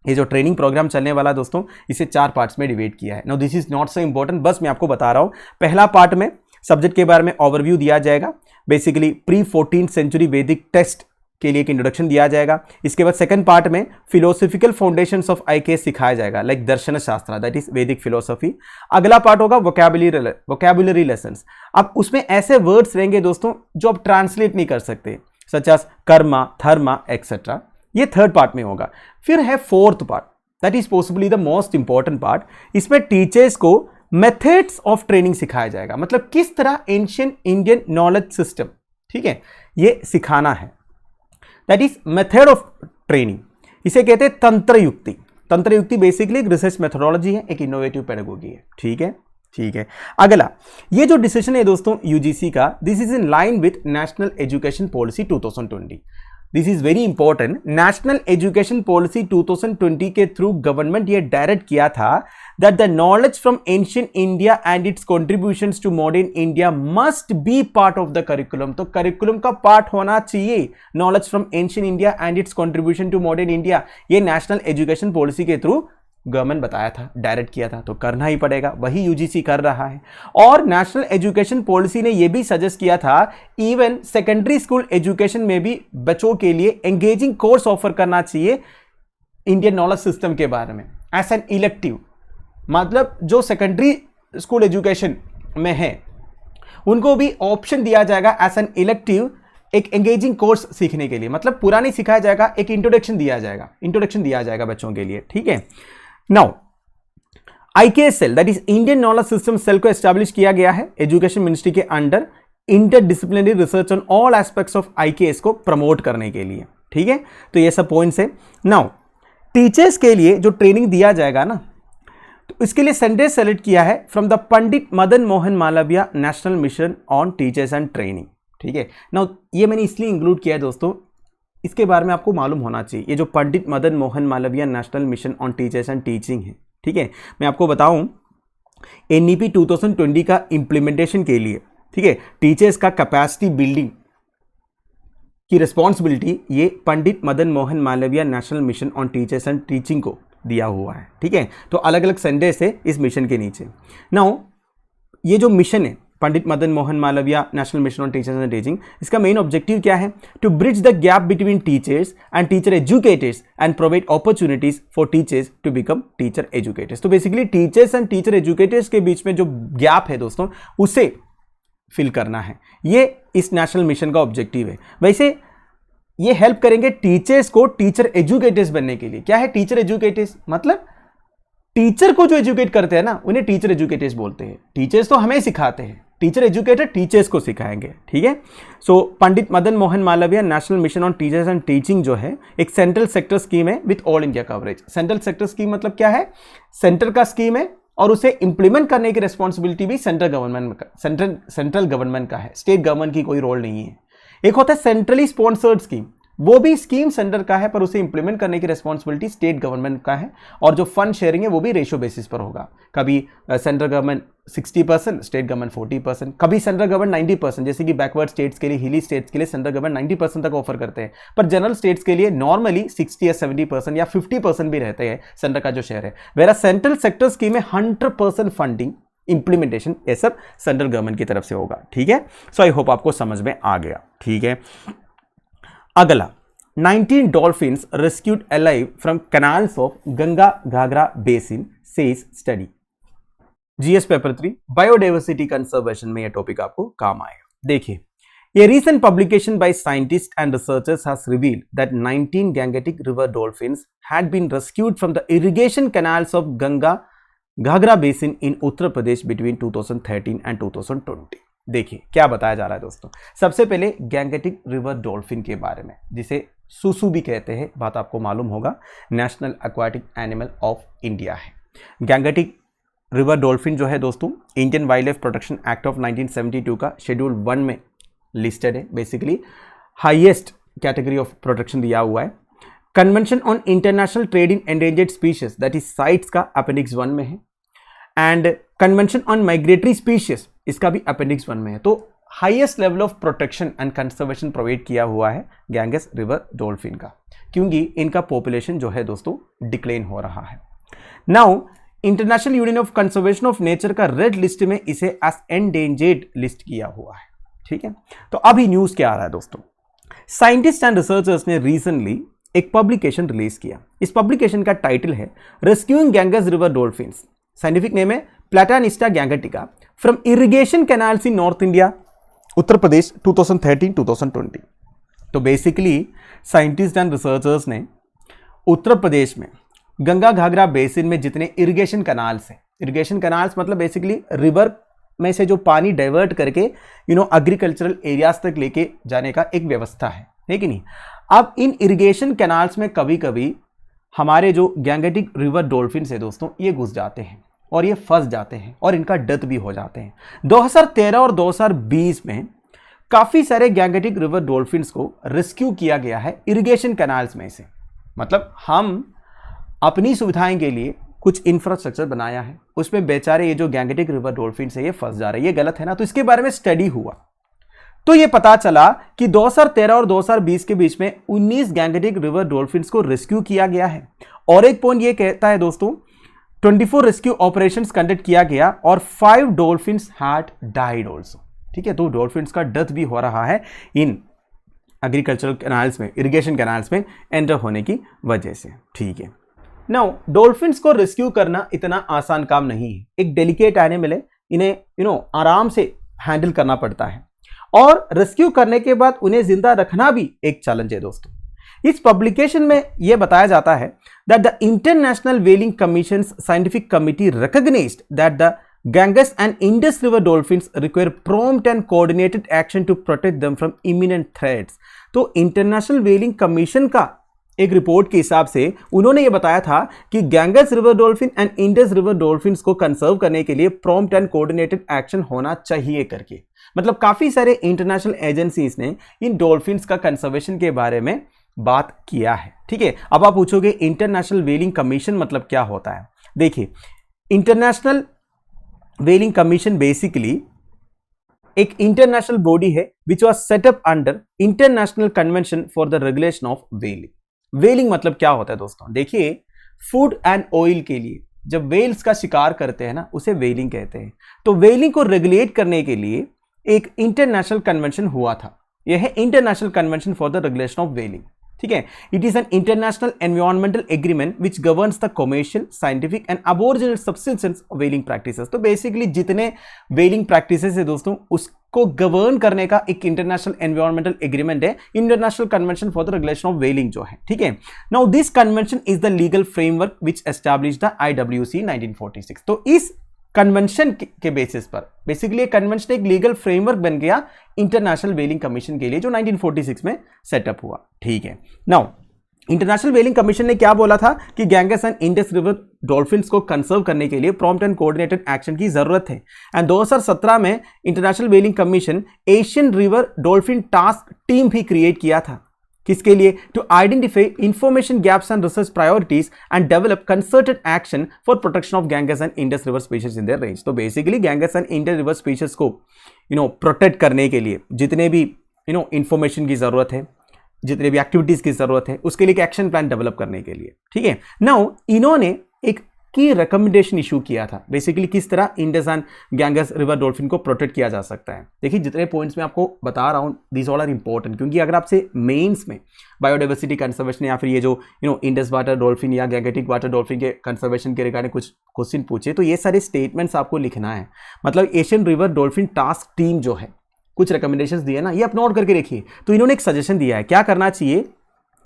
Speaker 1: ये जो ट्रेनिंग प्रोग्राम चलने वाला दोस्तों, इसे 4 पार्ट्स में डिवाइड किया है। Now this is not so important, बस मैं आपको बता रहा हूँ। पहला पार्ट में सब्जेक्ट के बारे में ओवरव्यू दिया जाएगा, बेसिकली प्री 14th सेंचुरी वैदिक टेस्ट के लिए एक इंट्रोडक्शन दिया जाएगा। इसके बाद सेकंड पार्ट में फिलोसॉफिकल फाउंडेशंस ऑफ आईकेएस सिखाया जाएगा, लाइक दर्शन शास्त्र, दैट इज वैदिक फिलोसॉफी। अगला पार्ट होगा वोकैबुलरी लेसन्स। अब उसमें ऐसे वर्ड्स रहेंगे दोस्तों जो आप ट्रांसलेट नहीं कर सकते, सच एज कर्मा, धर्मा एक्सेट्रा। ये थर्ड पार्ट में होगा। फिर है fourth part, that is possibly the most important part. इसमें टीचर्स को मेथड्स ऑफ ट्रेनिंग सिखाया जाएगा, मतलब किस तरह एंशिएंट इंडियन नॉलेज सिस्टम, ठीक है, ये सिखाना है। That is method of training. इसे कहते हैं तंत्र युक्ति। तंत्र युक्ति बेसिकली एक रिसर्च मेथोडोलॉजी है, एक इनोवेटिव पेडागोजी है। ठीक है, ठीक है। अगला, ये जो डिसीजन है दोस्तों यूजीसी का, this is in line with national education policy 2020। This is very important. National education policy 2020 के थ्रू गवर्नमेंट ये डायरेक्ट किया था that the knowledge from ancient India and its contributions to modern India must be part of the curriculum. तो curriculum का part होना चाहिए knowledge from ancient India and its contribution to modern India. ये national education policy के through government बताया था, direct किया था, तो करना ही पड़ेगा। वही यूजीसी कर रहा है। और नेशनल एजुकेशन पॉलिसी ने यह भी सजेस्ट किया था इवन सेकेंडरी स्कूल एजुकेशन में भी बच्चों के लिए एंगेजिंग कोर्स ऑफर करना चाहिए इंडियन नॉलेज सिस्टम के बारे में एज एन इलेक्टिव। मतलब जो सेकेंडरी स्कूल एजुकेशन में है उनको भी ऑप्शन दिया जाएगा एज एन इलेक्टिव, एक एंगेजिंग कोर्स सीखने के लिए। मतलब पूरा नहीं सिखाया जाएगा, एक इंट्रोडक्शन दिया जाएगा बच्चों के लिए। ठीक है। Now IKS cell, that is Indian knowledge system cell को एस्टैब्लिश किया गया है एजुकेशन मिनिस्ट्री के under, interdisciplinary research on all aspects of IKS को प्रमोट करने के लिए। ठीक है, तो ये सब पॉइंट्स है। नाउ टीचर्स के लिए जो ट्रेनिंग दिया जाएगा ना, तो इसके लिए सेंटेंस सेलेक्ट किया है from the Pandit Madan Mohan Malaviya national mission on teachers and training. ठीक है। नाउ ये मैंने इसलिए इंक्लूड किया है दोस्तों, इसके बारे में आपको मालूम होना चाहिए। ये जो Pandit Madan Mohan Malaviya national mission on teachers and teaching है, ठीक है, मैं आपको बताऊं एनईपी 2020 का इंप्लीमेंटेशन के लिए, ठीक है, टीचर्स का कैपेसिटी बिल्डिंग की रिस्पॉन्सिबिलिटी ये Pandit Madan Mohan Malaviya national mission on teachers and teaching को दिया हुआ है। ठीक है, तो अलग अलग सेंटेंस है इस मिशन के नीचे। नाउ ये जो मिशन है Pandit Madan Mohan Malaviya national mission on teachers and teaching, इसका मेन ऑब्जेक्टिव क्या है? To bridge the gap between teachers and teacher educators and provide opportunities for teachers to become teacher educators. तो basically teachers and teacher educators के बीच में जो gap है दोस्तों, उसे फिल करना है। ये इस नेशनल मिशन का ऑब्जेक्टिव है। वैसे ये हेल्प करेंगे टीचर्स को टीचर एजुकेटर्स बनने के लिए। क्या है टीचर एजुकेटर्स? मतलब टीचर को जो एजुकेट करते हैं ना, उन्हें टीचर एजुकेटर्स बोलते हैं। टीचर्स तो हमें सिखाते हैं, टीचर एजुकेटर टीचर्स को सिखाएंगे। ठीक है। So Pandit Madan Mohan Malaviya national mission on teachers and teaching जो है एक सेंट्रल सेक्टर स्कीम है with all India coverage. Central sector scheme मतलब क्या है? सेंटर का स्कीम है और उसे इंप्लीमेंट करने की रिस्पॉन्सिबिलिटी भी सेंट्रल गवर्नमेंट का है। स्टेट गवर्नमेंट की कोई रोल नहीं है। एक होता है सेंट्रली स्पॉन्सर्ड स्कीम, वो भी स्कीम सेंटर का है पर उसे इंप्लीमेंट करने की रिस्पॉन्सिबिलिटी स्टेट गवर्नमेंट का है। और जो फंड शेयरिंग है वो भी रेशियो बेसिस पर होगा। कभी सेंट्रल गवर्नमेंट 60%, स्टेट गवर्नमेंट 40%, कभी सेंट्रल गवर्नमेंट 90%, जैसे कि बैकवर्ड स्टेट्स के लिए, हिली स्टेट्स के लिए सेंट्रल गवर्नमेंट 90% तक ऑफर करते हैं। पर जनरल स्टेट्स के लिए नॉर्मली 60 या 70% या 50% भी रहते हैं सेंटर का जो शेयर है। वेरा सेंट्रल सेक्टर स्कीम में 100% फंडिंग, इंप्लीमेंटेशन ये सब सेंट्रल गवर्नमेंट की तरफ से होगा। ठीक है। सो आई होप आपको समझ में आ गया। ठीक है। अगला, 19 dolphins rescued alive from canals of Ganga Ghaghara basin says study. GS paper 3 biodiversity conservation में यह टॉपिक आपको काम आएगा। देखिए, a recent publication by scientists and researchers has revealed that 19 Gangetic river dolphins had been rescued from the irrigation canals of Ganga Ghagra basin in Uttar Pradesh between 2013 and 2020। देखिए क्या बताया जा रहा है दोस्तों। सबसे पहले गैंगेटिक रिवर डॉल्फिन के बारे में, जिसे सुसु भी कहते हैं, बात आपको मालूम होगा, national aquatic animal of India है। गैंगेटिक रिवर डॉल्फिन जो है दोस्तों, Indian wild life protection act of 1972 का शेड्यूल 1 में लिस्टेड है। Basically highest category of protection दिया हुआ है। Convention on international trade in endangered species, that is sites का अपेंडिक्स 1 में है। And convention on migratory species, इसका भी अपेंडिक्स 1 में है। तो highest level of protection and conservation provide किया हुआ है गैंगेस रिवर डॉल्फिन का, क्योंकि इनका पॉपुलेशन जो है दोस्तों डिक्लाइन हो रहा है। Now international union of conservation of nature का रेड लिस्ट में इसे एज एंडेंजर्ड लिस्ट किया हुआ है। ठीक है, तो अभी न्यूज क्या आ रहा है दोस्तों, साइंटिस्ट एंड रिसर्चर्स ने रिसेंटली एक पब्लिकेशन रिलीज किया। इस पब्लिकेशन का टाइटल है rescuing Ganges river dolphins, scientific name है Platanista gangetica from irrigation canals in north India, Uttar Pradesh 2013-2020। तो बेसिकली साइंटिस्ट एंड रिसर्चर्स ने उत्तर प्रदेश में गंगा घाघरा बेसिन में जितने इरिगेशन कैनाल्स हैं, इरिगेशन कैनाल्स मतलब बेसिकली रिवर में से जो पानी डाइवर्ट करके एग्रीकल्चरल एरियाज तक लेके जाने का एक व्यवस्था है कि नहीं। अब इन इरिगेशन कैनाल्स में कभी कभी हमारे जो गैंगेटिक रिवर डॉल्फिन है दोस्तों, ये घुस जाते हैं और ये फंस जाते हैं और इनका डेथ भी हो जाते हैं। 2013 और 2020 में काफ़ी सारे गैंगेटिक रिवर डॉल्फिन्स को रेस्क्यू किया गया है इरिगेशन कैनाल्स में से। मतलब हम अपनी सुविधाएं के लिए कुछ इंफ्रास्ट्रक्चर बनाया है, उसमें बेचारे ये जो गैंगेटिक रिवर डॉल्फिन्स है ये फंस जा रहे हैं, ये गलत है ना। तो इसके बारे में स्टडी हुआ तो ये पता चला कि 2013 और 2020 के बीच में 19 गैंगेटिक रिवर डॉल्फिन्स को रेस्क्यू किया गया है। और एक पॉइंट ये कहता है दोस्तों 24 रेस्क्यू ऑपरेशंस कंडक्ट किया गया और 5 डॉल्फिन्स हैड डाइड ऑल्सो। ठीक है, तो डॉल्फिन्स का डेथ भी हो रहा है इन एग्रीकल्चरल कैनाल्स में, इरिगेशन कैनाल्स में एंटर होने की वजह से। ठीक है, नाउ डॉल्फिन्स को रेस्क्यू करना इतना आसान काम नहीं है, एक डेलिकेट एनिमल है, इन्हें आराम से हैंडल करना पड़ता है और रेस्क्यू करने के बाद उन्हें जिंदा रखना भी एक चैलेंज है दोस्तों। इस पब्लिकेशन में यह बताया जाता है that the international व्हेलिंग commission scientific committee recognised that the Ganges and Indus River dolphins require prompt and coordinated action to protect them from imminent threats। तो इंटरनेशनल व्हेलिंग कमीशन का एक रिपोर्ट के हिसाब से उन्होंने ये बताया था कि Ganges river dolphin and Indus river dolphins को कंजर्व करने के लिए प्रॉम्प्ट एंड कोऑर्डिनेटेड एक्शन होना चाहिए करके। मतलब काफी सारे इंटरनेशनल एजेंसीज ने इन डॉल्फिन्स का कंजर्वेशन के बारे में बात किया है। ठीक है, अब आप पूछोगे इंटरनेशनल व्हेलिंग कमीशन मतलब क्या होता है। देखिए, इंटरनेशनल व्हेलिंग कमीशन बेसिकली एक इंटरनेशनल बॉडी है which was set up under international convention for the regulation of व्हेलिंग। व्हेलिंग मतलब क्या होता है दोस्तों, देखिए फूड एंड ऑयल के लिए जब व्हेल्स का शिकार करते हैं ना, उसे व्हेलिंग कहते हैं। तो व्हेलिंग को रेगुलेट करने के लिए एक इंटरनेशनल कन्वेंशन हुआ था, यह है international convention for the regulation of व्हेलिंग। ठीक है, it is an international environmental agreement which governs the commercial, scientific and Aboriginal subsistence व्हेलिंग practices. तो बेसिकली जितने व्हेलिंग प्रैक्टिसेस है दोस्तों, उसको गवर्न करने का एक इंटरनेशनल एनवायरमेंटल एग्रीमेंट है international convention for the regulation of व्हेलिंग जो है। ठीक है, now this convention is the legal framework which establish the IWC 1946। तो इस कन्वेंशन के बेसिस पर बेसिकली कन्वेंशन एक लीगल फ्रेमवर्क बन गया इंटरनेशनल व्हेलिंग कमीशन के लिए जो 1946 में सेटअप हुआ। ठीक है, नाउ इंटरनेशनल व्हेलिंग कमीशन ने क्या बोला था कि Ganges and Indus river dolphins को कंजर्व करने के लिए प्रॉम्प्ट एंड कोऑर्डिनेटेड एक्शन की जरूरत है। एंड 2017 में International व्हेलिंग Commission Asian river dolphin task team भी क्रिएट किया था। किसके लिए? To identify information gaps and research priorities and develop concerted action for protection of Ganges and Indus river species in their range. तो basically Ganges and Indus river species को protect करने के लिए जितने भी इंफॉर्मेशन की जरूरत है, जितने भी एक्टिविटीज की जरूरत है, उसके लिए एक एक्शन प्लान डेवलप करने के लिए। ठीक है, नाउ इन्होंने एक की रिकमेंडेशन इशू किया था बेसिकली किस तरह Indus and Ganges river dolphin को प्रोटेक्ट किया जा सकता है। देखिए जितने पॉइंट्स मैं आपको बता रहा हूँ दीज ऑल आर इंपॉर्टेंट, क्योंकि अगर आपसे मेंस में बायोडाइवर्सिटी कंजर्वेशन या फिर ये जो इंडस वाटर डॉल्फिन या गैंगेटिक वाटर डॉल्फिन के कंजर्वेशन के रिगार्डिंग कुछ क्वेश्चन पूछे तो ये सारे स्टेटमेंट्स आपको लिखना है। मतलब Asian river dolphin task team जो है कुछ रिकमेंडेशंस दिए ना, ये आप नोट करके रखिए। तो इन्होंने एक सजेशन दिया है, क्या करना चाहिए।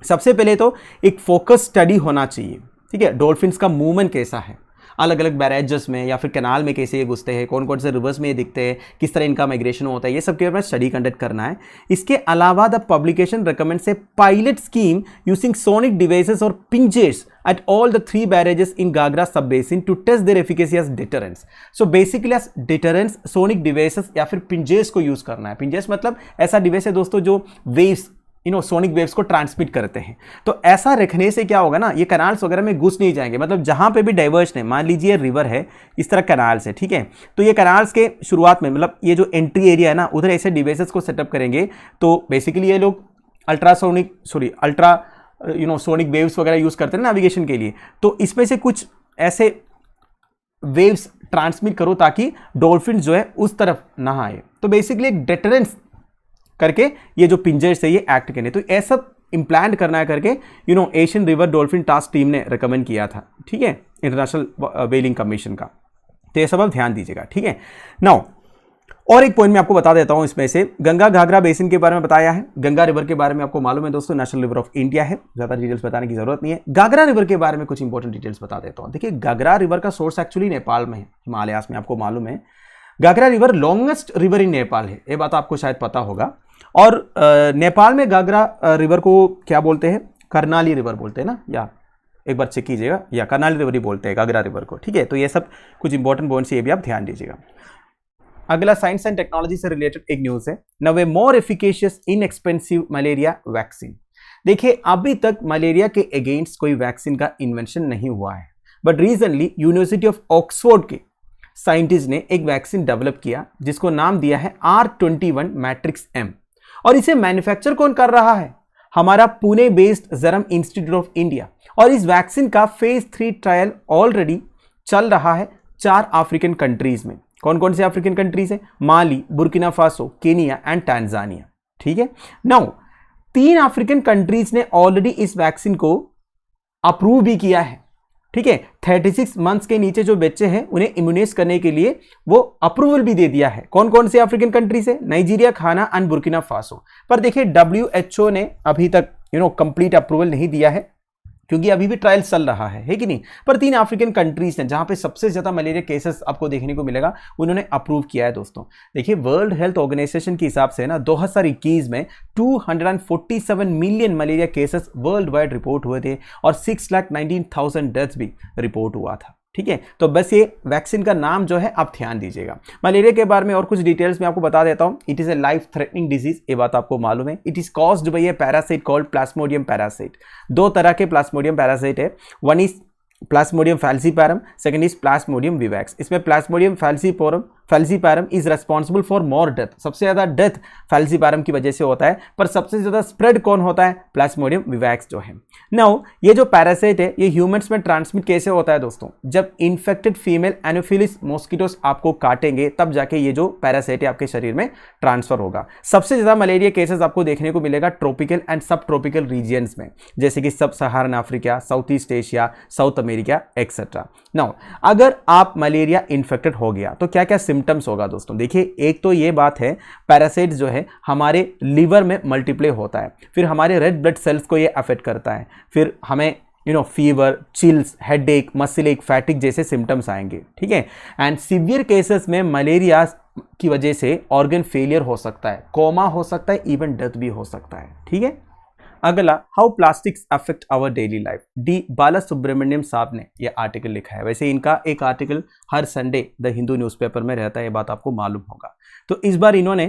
Speaker 1: सबसे पहले तो एक फोकस स्टडी होना चाहिए। ठीक है, डॉल्फिन्स का मूवमेंट कैसा है, अलग अलग बैरेजेस में या फिर कैनाल में कैसे ये घुसते हैं, कौन कौन से रिवर्स में ये दिखते हैं, किस तरह इनका माइग्रेशन होता है, ये सब के बारे में स्टडी कंडक्ट करना है। इसके अलावा the publication recommends A pilot scheme using sonic devices और पिंजेस at all the 3 barrages in Gagra sub-basin to test their efficacy as deterrents। So basically as deterrents sonic devices या फिर पिंजेस को यूज करना है। पिंजेस मतलब ऐसा डिवाइस है दोस्तों जो वेव्स सोनिक वेव्स को ट्रांसमिट करते हैं। तो ऐसा रखने से क्या होगा ना, ये कैनाल्स वगैरह में घुस नहीं जाएंगे। मतलब जहां पे भी डाइवर्शन है, मान लीजिए रिवर है, इस तरह कैनाल्स है, ठीक है, तो ये कैनाल्स के शुरुआत में मतलब ये जो एंट्री एरिया है ना, उधर ऐसे डिवाइसेस को सेटअप करेंगे। तो बेसिकली ये लोग सोनिक वेव्स वगैरह यूज करते हैं नेविगेशन के लिए। तो इसमें से कुछ ऐसे वेव्स ट्रांसमिट करो ताकि डॉल्फिन जो है उस तरफ ना आए। तो बेसिकली एक डेटरेंस करके ये जो पिंजर्स है ये एक्ट करने, तो ऐसा इम्प्लांट करना है करके Asian river dolphin task team ने रिकमेंड किया था, ठीक है, इंटरनेशनल व्हेलिंग कमीशन का। तो ये सब आप ध्यान दीजिएगा, ठीक है। नाउ और एक पॉइंट मैं आपको बता देता हूं, इसमें से गंगा घाघरा बेसिन के बारे में बताया है। गंगा रिवर के बारे में आपको मालूम है दोस्तों, नेशनल रिवर ऑफ इंडिया है, ज्यादा डिटेल्स बताने की जरूरत नहीं है। घाघरा रिवर के बारे में कुछ इंपॉर्टेंट डिटेल्स बता देता हूं। देखिए, घाघरा रिवर का सोर्स एक्चुअली नेपाल में है, हिमालयास में, आपको मालूम है। Ghaghara river longest river in Nepal है, ये बात आपको शायद पता होगा। और नेपाल में घाघरा रिवर को क्या बोलते हैं, कर्णाली रिवर बोलते हैं ना, या एक बार चेक कीजिएगा, या कर्णाली रिवर ही बोलते हैं घाघरा रिवर को, ठीक है। तो ये सब कुछ इंपॉर्टेंट पॉइंट्स ये भी आप ध्यान दीजिएगा। अगला साइंस एंड टेक्नोलॉजी से रिलेटेड एक न्यूज है, नव ए मोर एफिकेशियस इनएक्सपेंसिव मलेरिया वैक्सीन। देखिए, अभी तक मलेरिया के अगेंस्ट कोई वैक्सीन का इन्वेंशन नहीं हुआ है, but recently university of Oxford के साइंटिस्ट ने एक वैक्सीन डेवलप किया जिसको नाम दिया है R21 मैट्रिक्स M। और इसे मैन्युफैक्चर कौन कर रहा है, हमारा Pune based Serum Institute of India. और इस वैक्सीन का फेज 3 ट्रायल ऑलरेडी चल रहा है 4 अफ्रीकन कंट्रीज में। कौन कौन से अफ्रीकन कंट्रीज है, Mali, Burkina Faso, Kenya and Tanzania, ठीक है। नाउ 3 अफ्रीकन कंट्रीज ने ऑलरेडी इस वैक्सीन को अप्रूव भी किया है, ठीक है। 36 मंथ्स के नीचे जो बच्चे हैं उन्हें इम्यूनाइज करने के लिए वो अप्रूवल भी दे दिया है। कौन कौन से अफ्रीकन कंट्रीज है, Nigeria, Ghana and Burkina Faso. पर देखिए, WHO ने अभी तक कंप्लीट अप्रूवल नहीं दिया है, क्योंकि अभी भी ट्रायल चल रहा है कि नहीं। पर 3 अफ्रीकन कंट्रीज ने, जहां पे सबसे ज्यादा मलेरिया केसेस आपको देखने को मिलेगा, उन्होंने अप्रूव किया है दोस्तों। देखिए, वर्ल्ड हेल्थ ऑर्गेनाइजेशन के हिसाब से ना 2021 में 247 million malaria cases world wide report हुए थे और 6,19,000 डेथ्स भी रिपोर्ट हुआ था, ठीक है। तो बस ये वैक्सीन का नाम जो है आप ध्यान दीजिएगा। मलेरिया के बारे में और कुछ डिटेल्स में आपको बता देता हूं। It is a life threatening disease, ये बात आपको मालूम है। It is caused by a parasite called plasmodium parasite. 2 तरह के प्लाज्मोडियम पैरासाइट है, one is plasmodium falciparum, second is plasmodium vivax. इसमें plasmodium falciparum is responsible for more death. सबसे ज्यादा डेथ फैल्सीपैरम की वजह से होता है, पर सबसे ज्यादा स्प्रेड कौन होता है, प्लाज्मोडियम विवैक्स जो है। नाउ ये जो पैरासाइट है ये ह्यूमंस में ट्रांसमिट कैसे होता है दोस्तों, जब इन्फेक्टेड फीमेल एनोफिलिस मॉस्किटोस आपको काटेंगे तब जाके ये जो पैरासाइट है आपके शरीर में ट्रांसफर होगा। सबसे ज्यादा मलेरिया केसेस आपको देखने को मिलेगा ट्रॉपिकल एंड सब ट्रॉपिकल रीजियंस में, जैसे कि सब सहारन Africa, south east Asia, south America etcetera. Now अगर आप मलेरिया इन्फेक्टेड हो गया तो क्या क्या सिम्टम्स होगा दोस्तों। देखिए, एक तो ये बात है, पैरासाइट जो है हमारे लिवर में मल्टीप्लाई होता है, फिर हमारे रेड ब्लड सेल्स को ये अफेक्ट करता है, फिर हमें फीवर, चिल्स, हेडेक, मसल एक, फैटिक जैसे सिम्टम्स आएंगे, ठीक है। एंड सीवियर केसेस में मलेरिया की वजह से ऑर्गन फेलियर हो सकता है, कोमा हो सकता है, इवन डेथ भी हो सकता है, ठीक है। अगला, how plastics affect our daily life. D Bala Subramaniam साहब ने यह आर्टिकल लिखा है। वैसे इनका एक आर्टिकल हर संडे द हिंदू न्यूज़पेपर में रहता है, ये बात आपको मालूम होगा। तो इस बार इन्होंने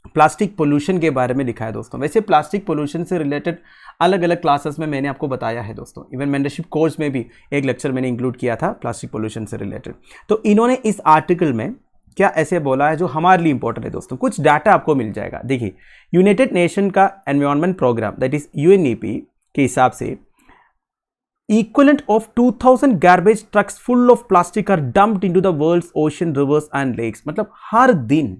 Speaker 1: प्लास्टिक पोल्यूशन के बारे में लिखा है दोस्तों। वैसे प्लास्टिक पोल्यूशन से रिलेटेड अलग अलग क्लासेस में मैंने आपको बताया है दोस्तों, इवन मेंटरशिप कोर्स में भी एक लेक्चर मैंने इंक्लूड किया था प्लास्टिक पोल्यूशन से रिलेटेड। तो इन्होंने इस आर्टिकल में क्या ऐसे बोला है जो हमारे लिए इंपॉर्टेंट है दोस्तों। कुछ डाटा आपको मिल जाएगा। देखिए, यूनाइटेड नेशन का environment programme that is UNEP के हिसाब से equivalent of 2000 garbage trucks full of plastic are dumped into the world's ocean, rivers and lakes। मतलब हर दिन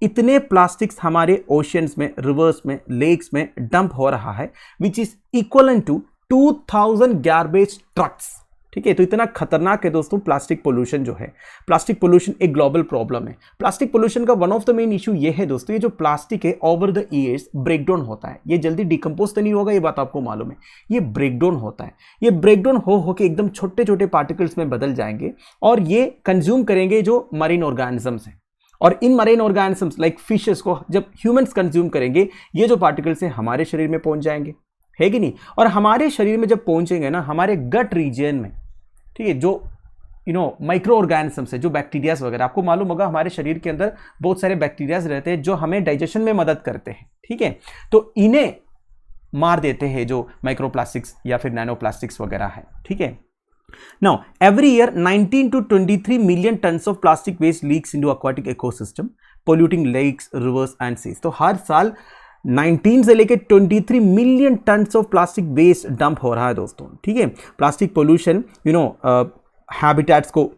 Speaker 1: इतने प्लास्टिक्स हमारे ओशियंस में, रिवर्स में, लेक्स में डंप हो रहा है, which is equivalent to 2000 garbage trucks, ठीक है। तो इतना खतरनाक है दोस्तों प्लास्टिक पोल्यूशन जो है। प्लास्टिक पोल्यूशन एक ग्लोबल प्रॉब्लम है। प्लास्टिक पोल्यूशन का one of the main issue ये है दोस्तों, ये जो प्लास्टिक है ओवर द ईयर्स ब्रेकडाउन होता है। ये जल्दी डिकम्पोज तो नहीं होगा, ये बात आपको मालूम है। ये ब्रेकडाउन होता है, ये ब्रेकडाउन हो के एकदम छोटे छोटे पार्टिकल्स में बदल जाएंगे और ये कंज्यूम करेंगे जो मरीन ऑर्गेनिजम्स हैं। और in marine organisms like fishes को जब ह्यूमंस कंज्यूम करेंगे, ये जो पार्टिकल्स हैं हमारे शरीर में पहुंच जाएंगे, है कि नहीं। और हमारे शरीर में जब पहुंचेंगे ना, हमारे गट रीजन में, ठीक है, जो माइक्रो ऑर्गेनिजम्स है, जो बैक्टीरियाज वगैरह, आपको मालूम होगा हमारे शरीर के अंदर बहुत सारे बैक्टीरियाज रहते हैं जो हमें डाइजेशन में मदद करते हैं, ठीक है। तो इन्हें मार देते हैं जो माइक्रोप्लास्टिक्स या फिर नैनो प्लास्टिक्स वगैरह है, ठीक है। Now, every year 19 to 23 million tons of plastic waste leaks into aquatic ecosystem, polluting lakes, rivers and seas. तो हर साल 19 से लेके 23 million tons of plastic waste dump हो रहा है दोस्तों, ठीक है। प्लास्टिक पोल्यूशन हैबिटेट्स को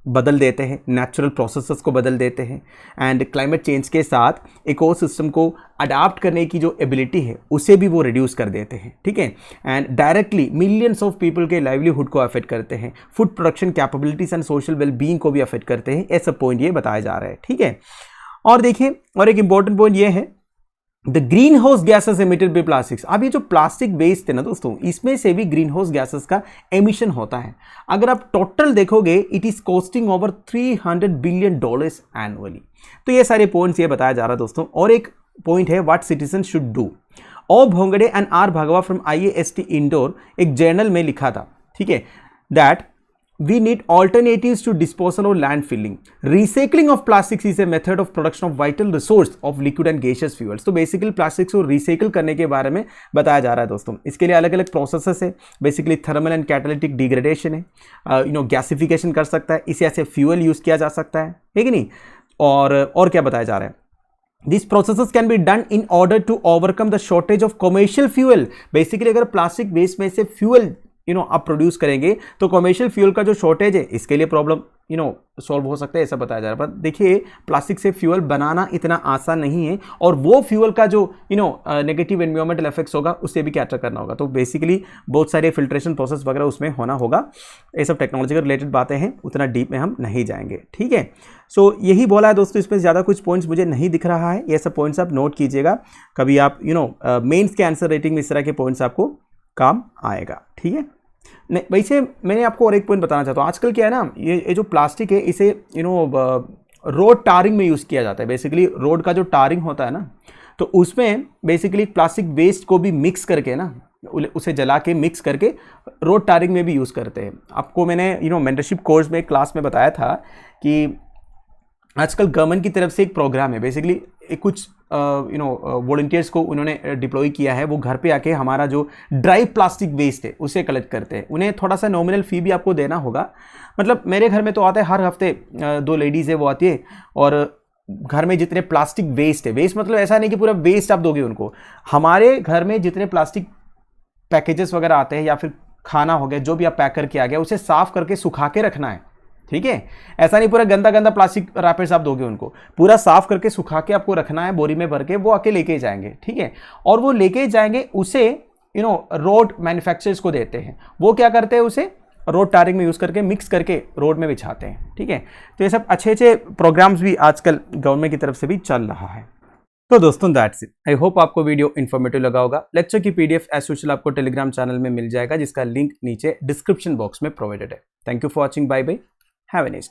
Speaker 1: बदल देते हैं, नेचुरल प्रोसेसेस को बदल देते हैं एंड क्लाइमेट चेंज के साथ इकोसिस्टम को अडाप्ट करने की जो एबिलिटी है उसे भी वो रिड्यूस कर देते हैं, ठीक है। And directly millions of people के लाइवलीहुड को अफेक्ट करते हैं, food production capabilities and social wellbeing को भी अफेक्ट करते हैं, ऐसा पॉइंट ये बताया जा रहा है, ठीक है। और देखिए, और एक इंपॉर्टेंट पॉइंट ये है, the green house gases emitted by plastics. अब ये जो प्लास्टिक वेस्ट है ना दोस्तों, इसमें से भी ग्रीन हाउस गैसेस का एमिशन होता है। अगर आप टोटल देखोगे, it is costing over $300 billion annually. तो ये सारे पॉइंट्स ये बताया जा रहा है दोस्तों। और एक पॉइंट है, what citizen should do. O Bhongade and R Bhagwa from IAST Indore एक जर्नल में लिखा था, ठीक है, that we need alternatives to disposal or landfilling. Recycling of plastics is a method of production of vital resource of liquid and gaseous fuels. तो basically plastics को recycle करने के बारे में बताया जा रहा है दोस्तों। इसके लिए अलग अलग प्रोसेसेस है, basically thermal and catalytic degradation है, गैसिफिकेशन कर सकता है, इसे ऐसे फ्यूल यूज किया जा सकता है कि नहीं। और क्या बताया जा रहा है, These processes can be done in order to overcome the shortage of commercial fuel. Basically अगर प्लास्टिक वेस्ट में से फ्यूल आप प्रोड्यूस करेंगे तो कमर्शियल फ्यूल का जो शॉर्टेज है, इसके लिए प्रॉब्लम सॉल्व हो सकता है, ऐसा बताया जा रहा है। पर देखिए, प्लास्टिक से फ्यूल बनाना इतना आसान नहीं है, और वो फ्यूल का जो नेगेटिव एनवायरमेंटल इफेक्ट्स होगा उससे भी कैप्चर करना होगा। तो बेसिकली बहुत सारे फिल्ट्रेशन प्रोसेस वगैरह उसमें होना होगा। ये सब टेक्नोलॉजी के रिलेटेड बातें हैं, उतना डीप में हम नहीं जाएंगे, ठीक है। सो यही बोला है दोस्तों, इसमें ज़्यादा कुछ पॉइंट्स मुझे नहीं दिख रहा है। ये सब पॉइंट्स आप नोट कीजिएगा, कभी आप मेंस के आंसर राइटिंग में इस तरह के पॉइंट्स आपको काम आएगा, ठीक है। नहीं, वैसे मैंने आपको और एक पॉइंट बताना चाहता हूँ। आजकल क्या है ना, ये जो प्लास्टिक है, इसे रोड टारिंग में यूज़ किया जाता है। बेसिकली रोड का जो टारिंग होता है ना, तो उसमें बेसिकली प्लास्टिक वेस्ट को भी मिक्स करके ना, उसे जला के मिक्स करके रोड टारिंग में भी यूज़ करते हैं। आपको मैंने मेंटरशिप कोर्स में क्लास में बताया था कि आजकल गवर्नमेंट की तरफ से एक प्रोग्राम है, बेसिकली कुछ वॉलंटियर्स को उन्होंने डिप्लॉय किया है। वो घर पे आके हमारा जो ड्राई प्लास्टिक वेस्ट है उसे कलेक्ट करते हैं। उन्हें थोड़ा सा नॉमिनल फ़ी भी आपको देना होगा। मतलब मेरे घर में तो आता है, हर हफ्ते 2 लेडीज़ है वो आती है, और घर में जितने प्लास्टिक वेस्ट है, वेस्ट मतलब ऐसा नहीं कि पूरा वेस्ट आप दोगे उनको, हमारे घर में जितने प्लास्टिक पैकेजेस वगैरह आते हैं या फिर खाना हो गया, जो भी आप पैक करके आ गया, उसे साफ़ करके सुखा के रखना है, ठीक है। ऐसा नहीं पूरा गंदा गंदा प्लास्टिक रैपर्स आप दोगे उनको, पूरा साफ करके सुखा के आपको रखना है, बोरी में भर के वो आके लेके जाएंगे, ठीक है। और वो लेके जाएंगे, उसे रोड मैन्युफैक्चरर्स को देते हैं। वो क्या करते हैं, उसे रोड टारिंग में यूज़ करके मिक्स करके रोड में बिछाते हैं, ठीक है। तो ये सब अच्छे अच्छे प्रोग्राम्स भी आजकल गवर्नमेंट की तरफ से भी चल रहा है। तो दोस्तों दैट्स इट। आई होप आपको वीडियो इन्फॉर्मेटिव लगा होगा। लेक्चर की PDF एज यूजुअल आपको टेलीग्राम चैनल में मिल जाएगा, जिसका लिंक नीचे डिस्क्रिप्शन बॉक्स में प्रोवाइडेड है। Thank you for watching, bye bye, have a nice day.